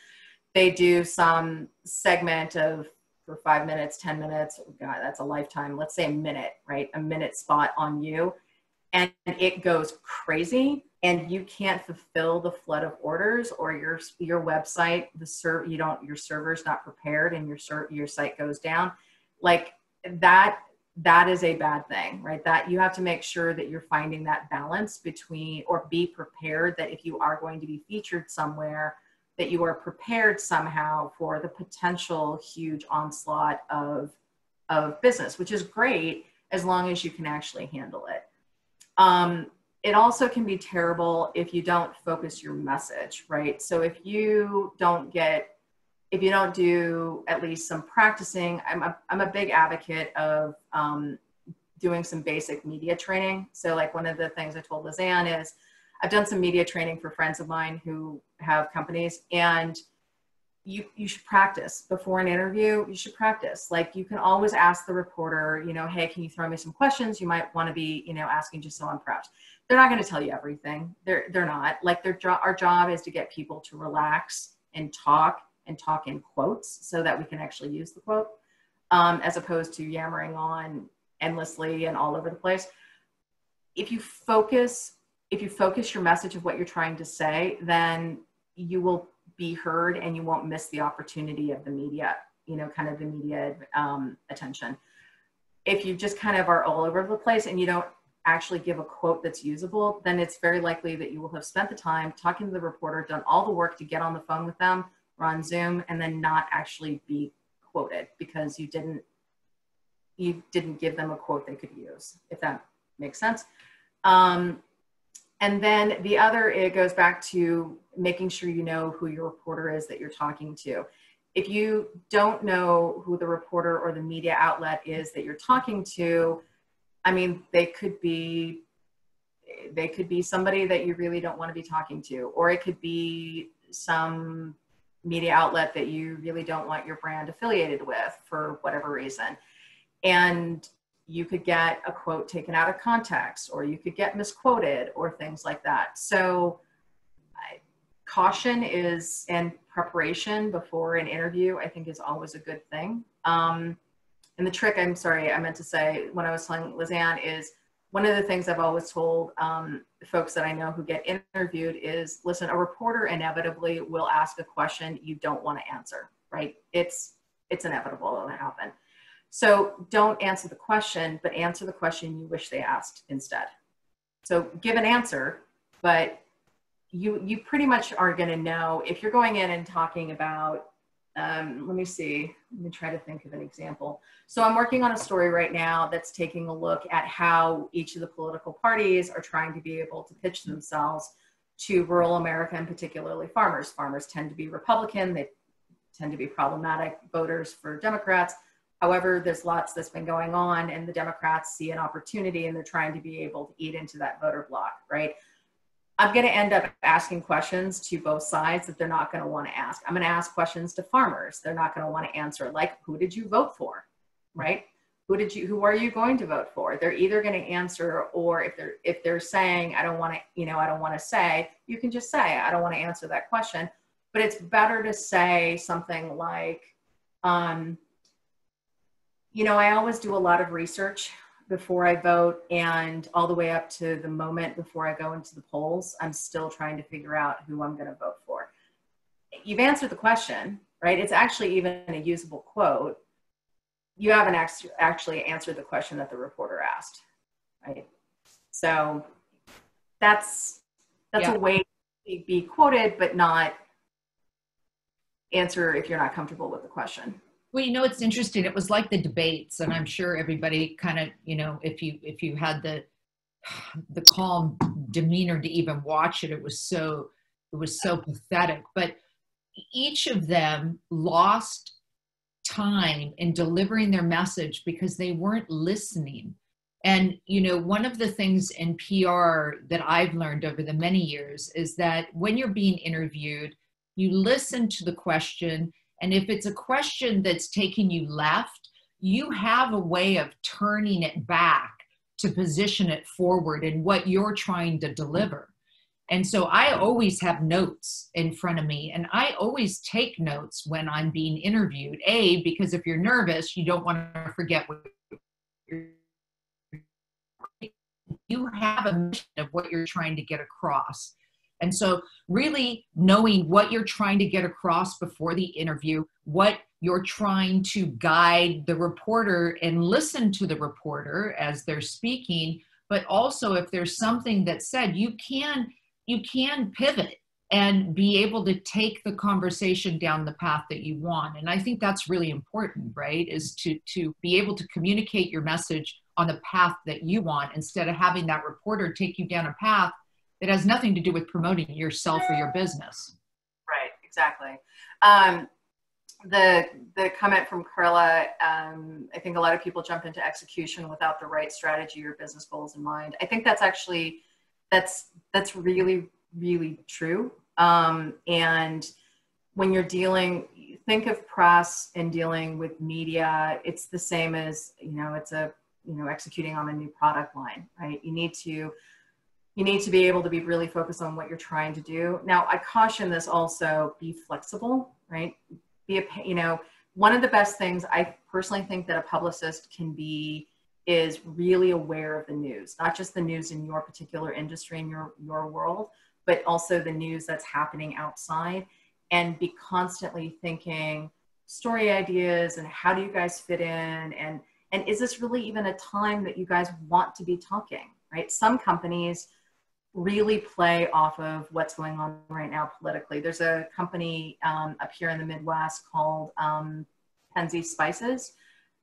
[SPEAKER 2] They do some segment for 5 minutes, 10 minutes. Oh God, that's a lifetime. Let's say a minute, right? A minute spot on you. And it goes crazy and you can't fulfill the flood of orders, or your website, your server's not prepared and your site goes down. Like that is a bad thing, right? That you have to make sure that you're finding that balance between, or be prepared that if you are going to be featured somewhere, that you are prepared somehow for the potential huge onslaught of business, which is great as long as you can actually handle it. It also can be terrible if you don't focus your message, right? So if you don't do at least some practicing, I'm a big advocate of doing some basic media training. So like one of the things I told Lisanne is I've done some media training for friends of mine who have companies, and you should practice before an interview. You should practice. Like you can always ask the reporter, you know, hey, can you throw me some questions? You might want to be, you know, asking just so I'm prepped. They're not going to tell you everything. They're not. Like our job is to get people to relax and talk in quotes so that we can actually use the quote, as opposed to yammering on endlessly and all over the place. If you focus your message of what you're trying to say, then you will be heard and you won't miss the opportunity of the media, you know, kind of the media attention. If you just kind of are all over the place and you don't actually give a quote that's usable, then it's very likely that you will have spent the time talking to the reporter, done all the work to get on the phone with them or on Zoom, and then not actually be quoted because you didn't give them a quote they could use, if that makes sense. And then the other, it goes back to making sure you know who your reporter is that you're talking to. If you don't know who the reporter or the media outlet is that you're talking to, I mean, they could be somebody that you really don't want to be talking to, or it could be some media outlet that you really don't want your brand affiliated with for whatever reason. And you could get a quote taken out of context, or you could get misquoted, or things like that. So caution is, and preparation before an interview, I think, is always a good thing. And the trick, I'm sorry, I meant to say when I was telling Lizanne, is one of the things I've always told folks that I know who get interviewed is, listen, a reporter inevitably will ask a question you don't want to answer, right? It's inevitable, it'll happen. So don't answer the question, but answer the question you wish they asked instead. So give an answer, but you pretty much are going to know if you're going in and talking about, let me try to think of an example. So I'm working on a story right now that's taking a look at how each of the political parties are trying to be able to pitch themselves to rural America, and particularly farmers. Farmers tend to be Republican. They tend to be problematic voters for Democrats. However, there's lots that's been going on, and the Democrats see an opportunity and they're trying to be able to eat into that voter block, right? I'm going to end up asking questions to both sides that they're not going to want to ask. I'm going to ask questions to farmers. They're not going to want to answer, like, who did you vote for, right? Who are you going to vote for? They're either going to answer, or if they're saying, I don't want to say, you can just say, I don't want to answer that question. But it's better to say something like, I always do a lot of research before I vote, and all the way up to the moment before I go into the polls, I'm still trying to figure out who I'm going to vote for. You've answered the question, right? It's actually even a usable quote. You haven't actually answered the question that the reporter asked, right? So that's a way to be quoted, but not answer if you're not comfortable with the question.
[SPEAKER 1] Well, it's interesting. It was like the debates, and I'm sure everybody kind of, if you had the calm demeanor to even watch it, it was so pathetic. But each of them lost time in delivering their message because they weren't listening. And, one of the things in PR that I've learned over the many years is that when you're being interviewed, you listen to the question. And if it's a question that's taking you left, you have a way of turning it back to position it forward in what you're trying to deliver. And so I always have notes in front of me, and I always take notes when I'm being interviewed. Because if you're nervous, you don't want to forget what you have a mission of what you're trying to get across. And so really knowing what you're trying to get across before the interview, what you're trying to guide the reporter, and listen to the reporter as they're speaking, but also if there's something that's said, you can pivot and be able to take the conversation down the path that you want. And I think that's really important, right? Is to be able to communicate your message on the path that you want, instead of having that reporter take you down a path that has nothing to do with promoting yourself or your business.
[SPEAKER 2] Right, exactly. The comment from Carla, I think a lot of people jump into execution without the right strategy or business goals in mind. I think that's actually, that's really, really true. And when you're think of press and dealing with media, it's the same as, executing on a new product line, right? You need to be able to be really focused on what you're trying to do. Now, I caution this also, be flexible, right? One of the best things I personally think that a publicist can be is really aware of the news, not just the news in your particular industry, in your world, but also the news that's happening outside, and be constantly thinking story ideas and how do you guys fit in, and is this really even a time that you guys want to be talking, right? Some companies really play off of what's going on right now politically. There's a company up here in the Midwest called Penzeys Spices.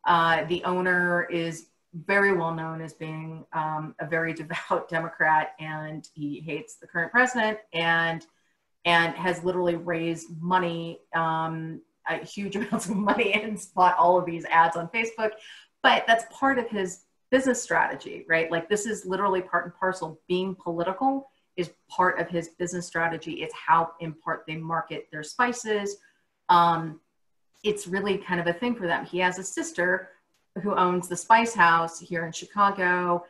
[SPEAKER 2] The owner is very well known as being a very devout Democrat, and he hates the current president, and has literally raised money, huge amounts of money, and bought all of these ads on Facebook. But that's part of his business strategy, right? Like, this is literally part and parcel. Being political is part of his business strategy. It's how, in part, they market their spices. It's really kind of a thing for them. He has a sister who owns the Spice House here in Chicago.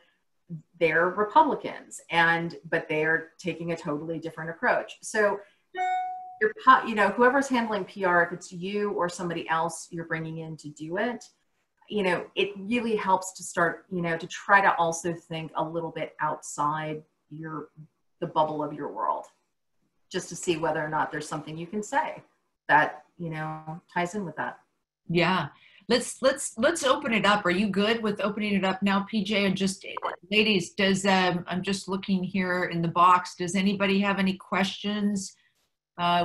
[SPEAKER 2] They're Republicans, but they're taking a totally different approach. So, whoever's handling PR, if it's you or somebody else you're bringing in to do it, it really helps to start, to try to also think a little bit outside the bubble of your world, just to see whether or not there's something you can say that, ties in with that.
[SPEAKER 1] Yeah. Let's open it up. Are you good with opening it up now, PJ? And just, ladies, I'm just looking here in the box. Does anybody have any questions?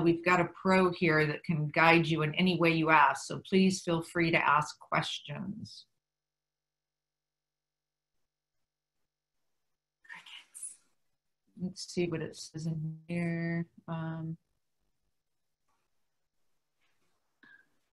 [SPEAKER 1] We've got a pro here that can guide you in any way you ask. So please feel free to ask questions. Let's see what it says in here.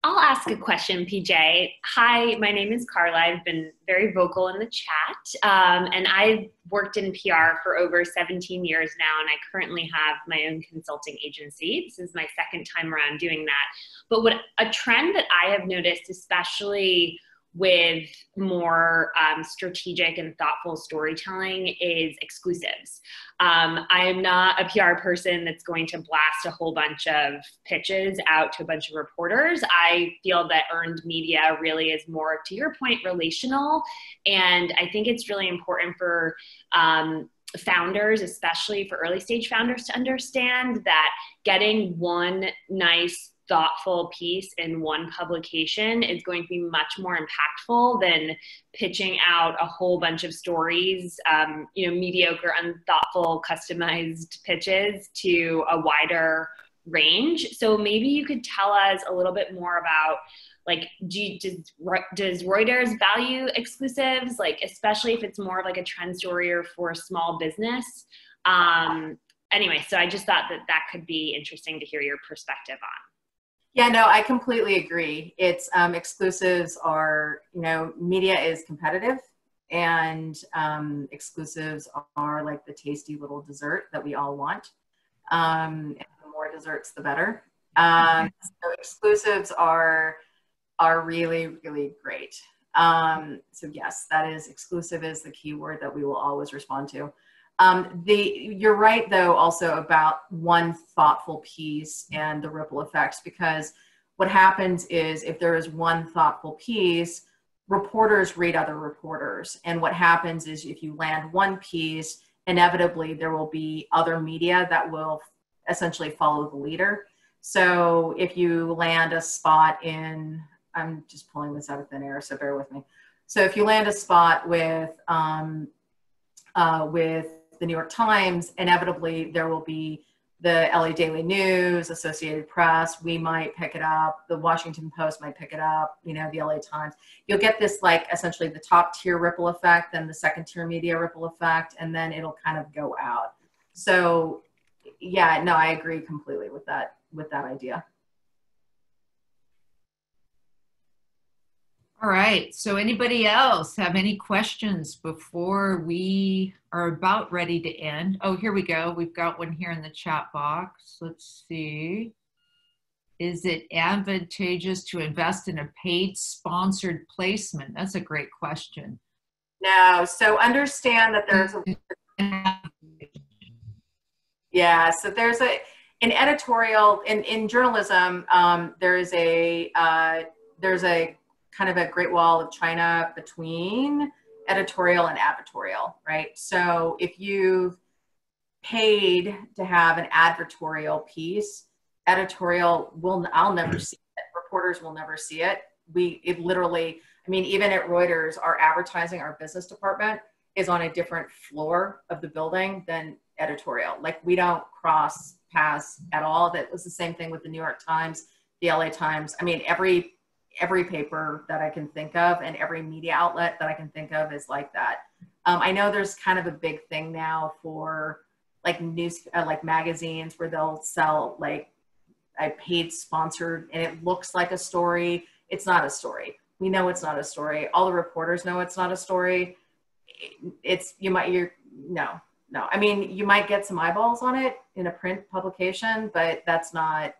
[SPEAKER 4] I'll ask a question, PJ. Hi, my name is Carla. I've been very vocal in the chat, and I've worked in PR for over 17 years now, and I currently have my own consulting agency. This is my second time around doing that. But a trend that I have noticed, especially with more strategic and thoughtful storytelling, is exclusives. I am not a PR person that's going to blast a whole bunch of pitches out to a bunch of reporters. I feel that earned media really is more, to your point, relational. And I think it's really important for founders, especially for early stage founders, to understand that getting one nice thoughtful piece in one publication is going to be much more impactful than pitching out a whole bunch of stories, mediocre, unthoughtful, customized pitches to a wider range. So maybe you could tell us a little bit more about, like, does Reuters value exclusives, like, especially if it's more of like a trend story or for a small business? Anyway, so I just thought that could be interesting to hear your perspective on.
[SPEAKER 2] Yeah, no, I completely agree. It's exclusives are, media is competitive, and exclusives are like the tasty little dessert that we all want. And the more desserts, the better. So exclusives are really, really great. So yes, exclusive is the key word that we will always respond to. You're right, though, also about one thoughtful piece and the ripple effects, because what happens is if there is one thoughtful piece, reporters read other reporters. And what happens is if you land one piece, inevitably there will be other media that will essentially follow the leader. So if you land a spot in, I'm just pulling this out of thin air, so bear with me. So if you land a spot with the New York Times, inevitably there will be the LA Daily News, Associated Press, we might pick it up, the Washington Post might pick it up, the LA Times. You'll get this, like, essentially the top tier ripple effect, then the second tier media ripple effect, and then it'll kind of go out. So yeah, no, I agree completely with that idea.
[SPEAKER 1] All right, so anybody else have any questions before we are about ready to end? Oh, here we go. We've got one here in the chat box. Let's see. Is it advantageous to invest in a paid sponsored placement? That's a great question.
[SPEAKER 2] No, so understand that there's so there's an editorial, in journalism, there's a kind of a Great Wall of China between editorial and advertorial, right? So if you've paid to have an advertorial piece, editorial I'll never see it. Reporters will never see it. It literally, even at Reuters, our advertising, our business department is on a different floor of the building than editorial. Like, we don't cross paths at all. That was the same thing with the New York Times, the LA Times. every paper that I can think of and every media outlet that I can think of is like that. I know there's kind of a big thing now for like like magazines where they'll sell like a paid sponsored and it looks like a story. It's not a story. We know it's not a story. All the reporters know it's not a story. No. I mean, you might get some eyeballs on it in a print publication, but that's not,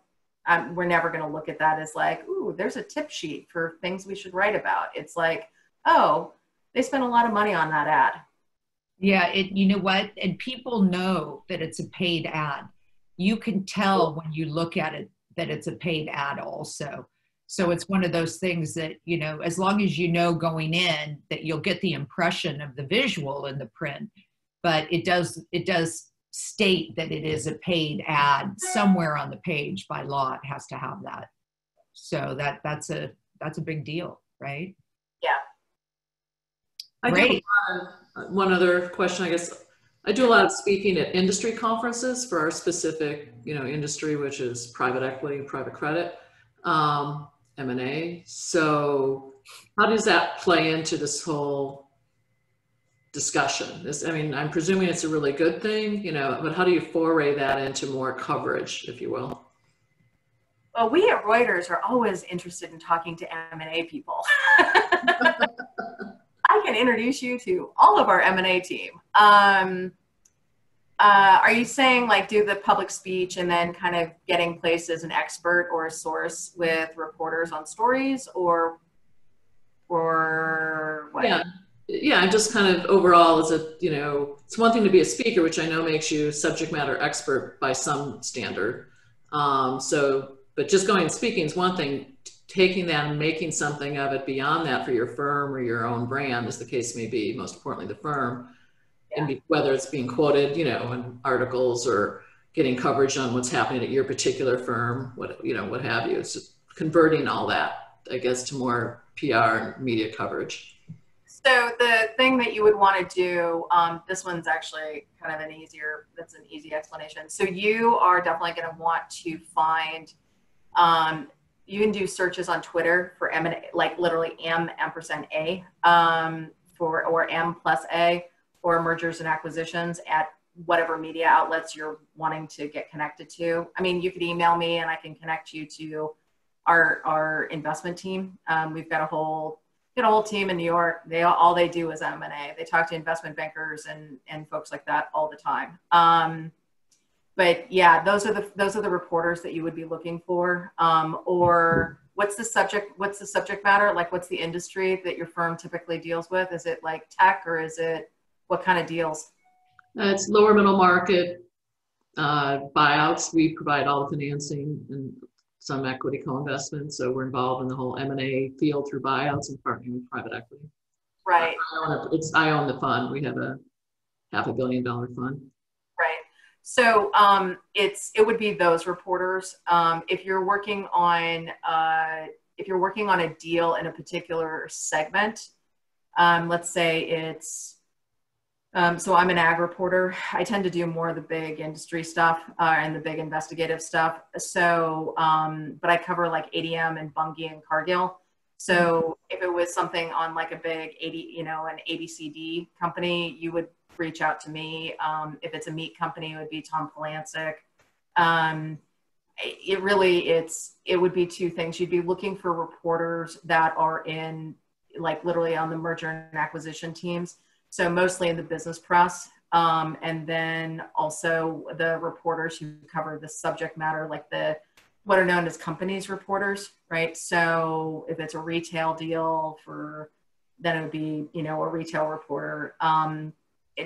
[SPEAKER 2] we're never going to look at that as like, ooh, there's a tip sheet for things we should write about. It's like, oh, they spent a lot of money on that ad.
[SPEAKER 1] Yeah, you know what? And people know that it's a paid ad. You can tell when you look at it that it's a paid ad also. So it's one of those things that, you know, as long as you know going in that you'll get the impression of the visual in the print, but it does state that it is a paid ad somewhere on the page by law. It has to have that. So that's a big deal, right?
[SPEAKER 2] Yeah.
[SPEAKER 1] Great.
[SPEAKER 5] One other question, I guess. I do a lot of speaking at industry conferences for our specific, you know, industry, which is private equity, private credit, M&A. So how does that play into this whole discussion? I mean, I'm presuming it's a really good thing, you know, but how do you foray that into more coverage, if you will?
[SPEAKER 2] Well, we at Reuters are always interested in talking to M&A people. I can introduce you to all of our M&A team. Are you saying like do the public speech and then kind of getting placed as an expert or a source with reporters on stories or what?
[SPEAKER 5] Yeah, just kind of overall is it, you know, it's one thing to be a speaker, which I know makes you subject matter expert by some standard. But just going and speaking is one thing. Taking that and making something of it beyond that for your firm or your own brand, as the case may be, most importantly the firm, and whether it's being quoted, you know, in articles or getting coverage on what's happening at your particular firm, what have you. It's just converting all that, I guess, to more PR and media coverage.
[SPEAKER 2] So the thing that you would want to do, this one's actually kind of that's an easy explanation. So you are definitely going to want to find, you can do searches on Twitter for M&A, like literally M&A, or M+A, or mergers and acquisitions at whatever media outlets you're wanting to get connected to. I mean, you could email me and I can connect you to our investment team. We've got a whole team in New York. All they do is M&A. They talk to investment bankers and folks like that all the time. But yeah, those are the reporters that you would be looking for. Or what's the subject matter? Like what's the industry that your firm typically deals with? Is it like tech or is it what kind of deals?
[SPEAKER 5] It's lower middle market buyouts. We provide all the financing and some equity co-investments. So we're involved in the whole M&A field through buyouts and partnering with private equity.
[SPEAKER 2] Right.
[SPEAKER 5] I own the fund. We have a $500 million fund.
[SPEAKER 2] Right. So it would be those reporters. If you're working on a deal in a particular segment, let's say it's so I'm an ag reporter. I tend to do more of the big industry stuff and the big investigative stuff. So, but I cover like ADM and Bunge and Cargill. So if it was something on like a big an ABCD company, you would reach out to me. If it's a meat company, it would be Tom Polancic. It would be two things. You'd be looking for reporters that are in like literally on the merger and acquisition teams. So mostly in the business press, and then also the reporters who cover the subject matter, like what are known as companies reporters, right? So if it's a retail deal then it would be, a retail reporter.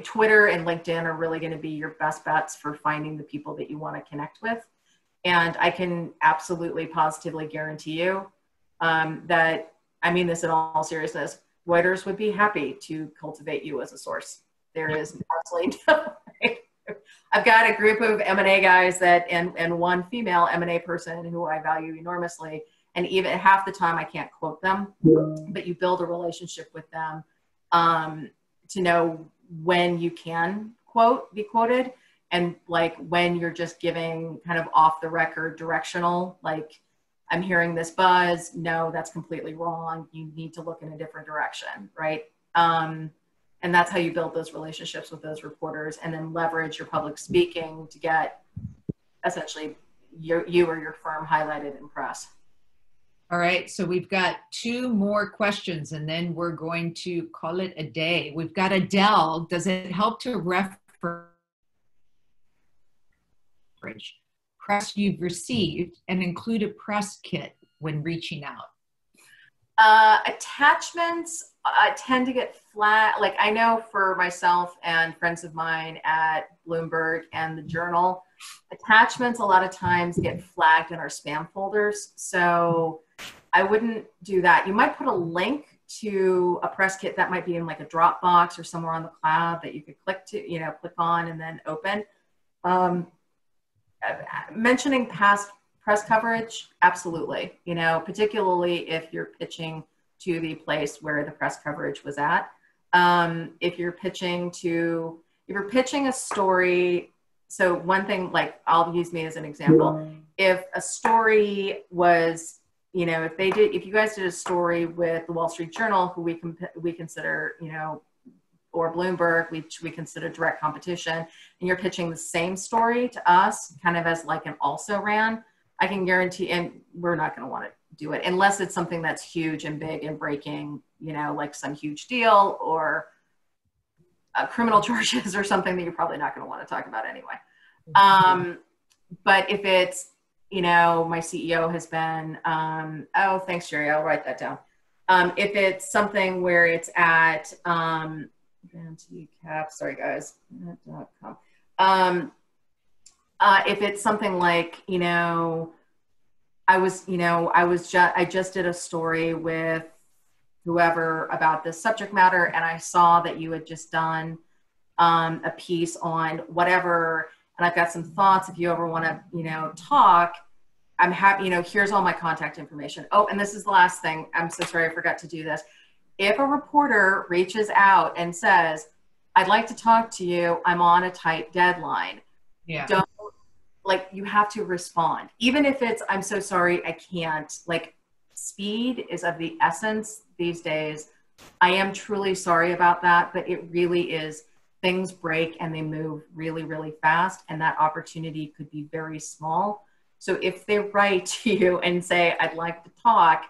[SPEAKER 2] Twitter and LinkedIn are really going to be your best bets for finding the people that you want to connect with. And I can absolutely positively guarantee you that, I mean this in all seriousness, Reuters would be happy to cultivate you as a source. There is absolutely no way. I've got a group of M&A guys and one female M&A person who I value enormously. And even half the time I can't quote them, but you build a relationship with them to know when you can be quoted, and like when you're just giving kind of off the record directional, like I'm hearing this buzz. No, that's completely wrong. You need to look in a different direction, right? And that's how you build those relationships with those reporters, and then leverage your public speaking to get essentially you or your firm highlighted in press.
[SPEAKER 1] All right, so we've got 2 more questions and then we're going to call it a day. We've got Adele. Does it help to reference press you've received and include a press kit when reaching out?
[SPEAKER 2] Attachments tend to get flat. Like, I know for myself and friends of mine at Bloomberg and the Journal, attachments a lot of times get flagged in our spam folders. So I wouldn't do that. You might put a link to a press kit that might be in like a Dropbox or somewhere on the cloud that you could click on and then open. Mentioning past press coverage, absolutely. Particularly if you're pitching to the place where the press coverage was at. If you're pitching a story, so one thing, like, I'll use me as an example. If a story was, if you guys did a story with the Wall Street Journal, who we consider, or Bloomberg, which we consider direct competition, and you're pitching the same story to us kind of as like an also ran, I can guarantee, and we're not going to want to do it unless it's something that's huge and big and breaking, like some huge deal or criminal charges or something that you're probably not going to want to talk about anyway. But if it's, my CEO has been, oh, thanks, Jerry, I'll write that down. If it's something where it's at, sorry guys, if it's something like, I just did a story with whoever about this subject matter, and I saw that you had just done a piece on whatever, and I've got some thoughts. If you ever want to, talk, I'm happy, here's all my contact information. Oh, and this is the last thing. I'm so sorry, I forgot to do this. If a reporter reaches out and says, I'd like to talk to you, I'm on a tight deadline.
[SPEAKER 1] Yeah.
[SPEAKER 2] You have to respond. Even if it's, I'm so sorry, I can't. Like, speed is of the essence these days. I am truly sorry about that, but it really is. Things break and they move really, really fast, and that opportunity could be very small. So if they write to you and say, I'd like to talk,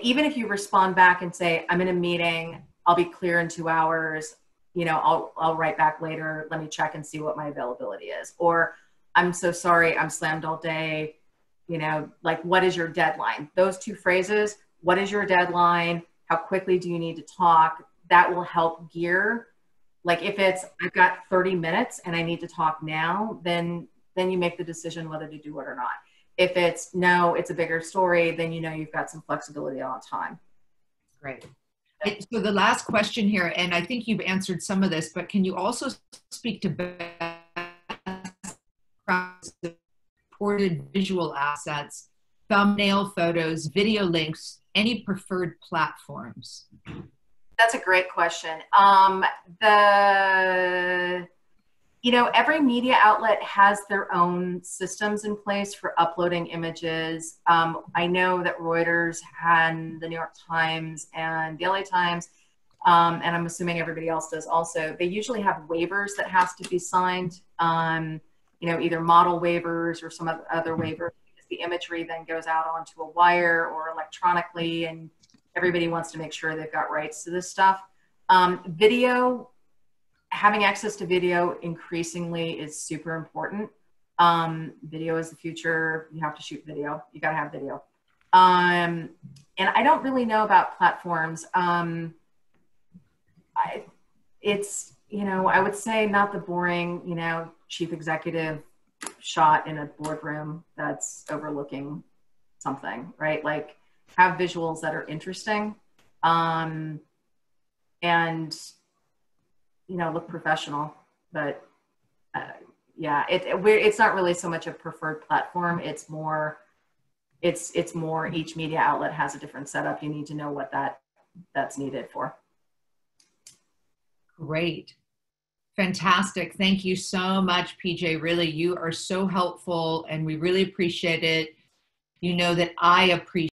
[SPEAKER 2] even if you respond back and say, I'm in a meeting, I'll be clear in 2 hours, I'll write back later, let me check and see what my availability is. Or, I'm so sorry, I'm slammed all day, what is your deadline? Those 2 phrases, what is your deadline? How quickly do you need to talk? That will help gear. Like, if it's, I've got 30 minutes and I need to talk now, then you make the decision whether to do it or not. If it's, no, it's a bigger story, then you've got some flexibility on time.
[SPEAKER 1] Great. So the last question here, and I think you've answered some of this, but can you also speak to reported visual assets, thumbnail photos, video links, any preferred platforms?
[SPEAKER 2] That's a great question. Every media outlet has their own systems in place for uploading images. I know that Reuters and the New York Times and the LA Times, and I'm assuming everybody else does also, they usually have waivers that has to be signed, either model waivers or some other waivers, because the imagery then goes out onto a wire or electronically, and everybody wants to make sure they've got rights to this stuff. Video, having access to video increasingly is super important. Video is the future. You have to shoot video. You got to have video. And I don't really know about platforms. It's, I would say not the boring, chief executive shot in a boardroom that's overlooking something, right? Like, have visuals that are interesting, and, look professional. But yeah, it's not really so much a preferred platform. It's more each media outlet has a different setup. You need to know what that's needed for.
[SPEAKER 1] Great. Fantastic. Thank you so much, PJ. Really, you are so helpful and we really appreciate it. You know that I appreciate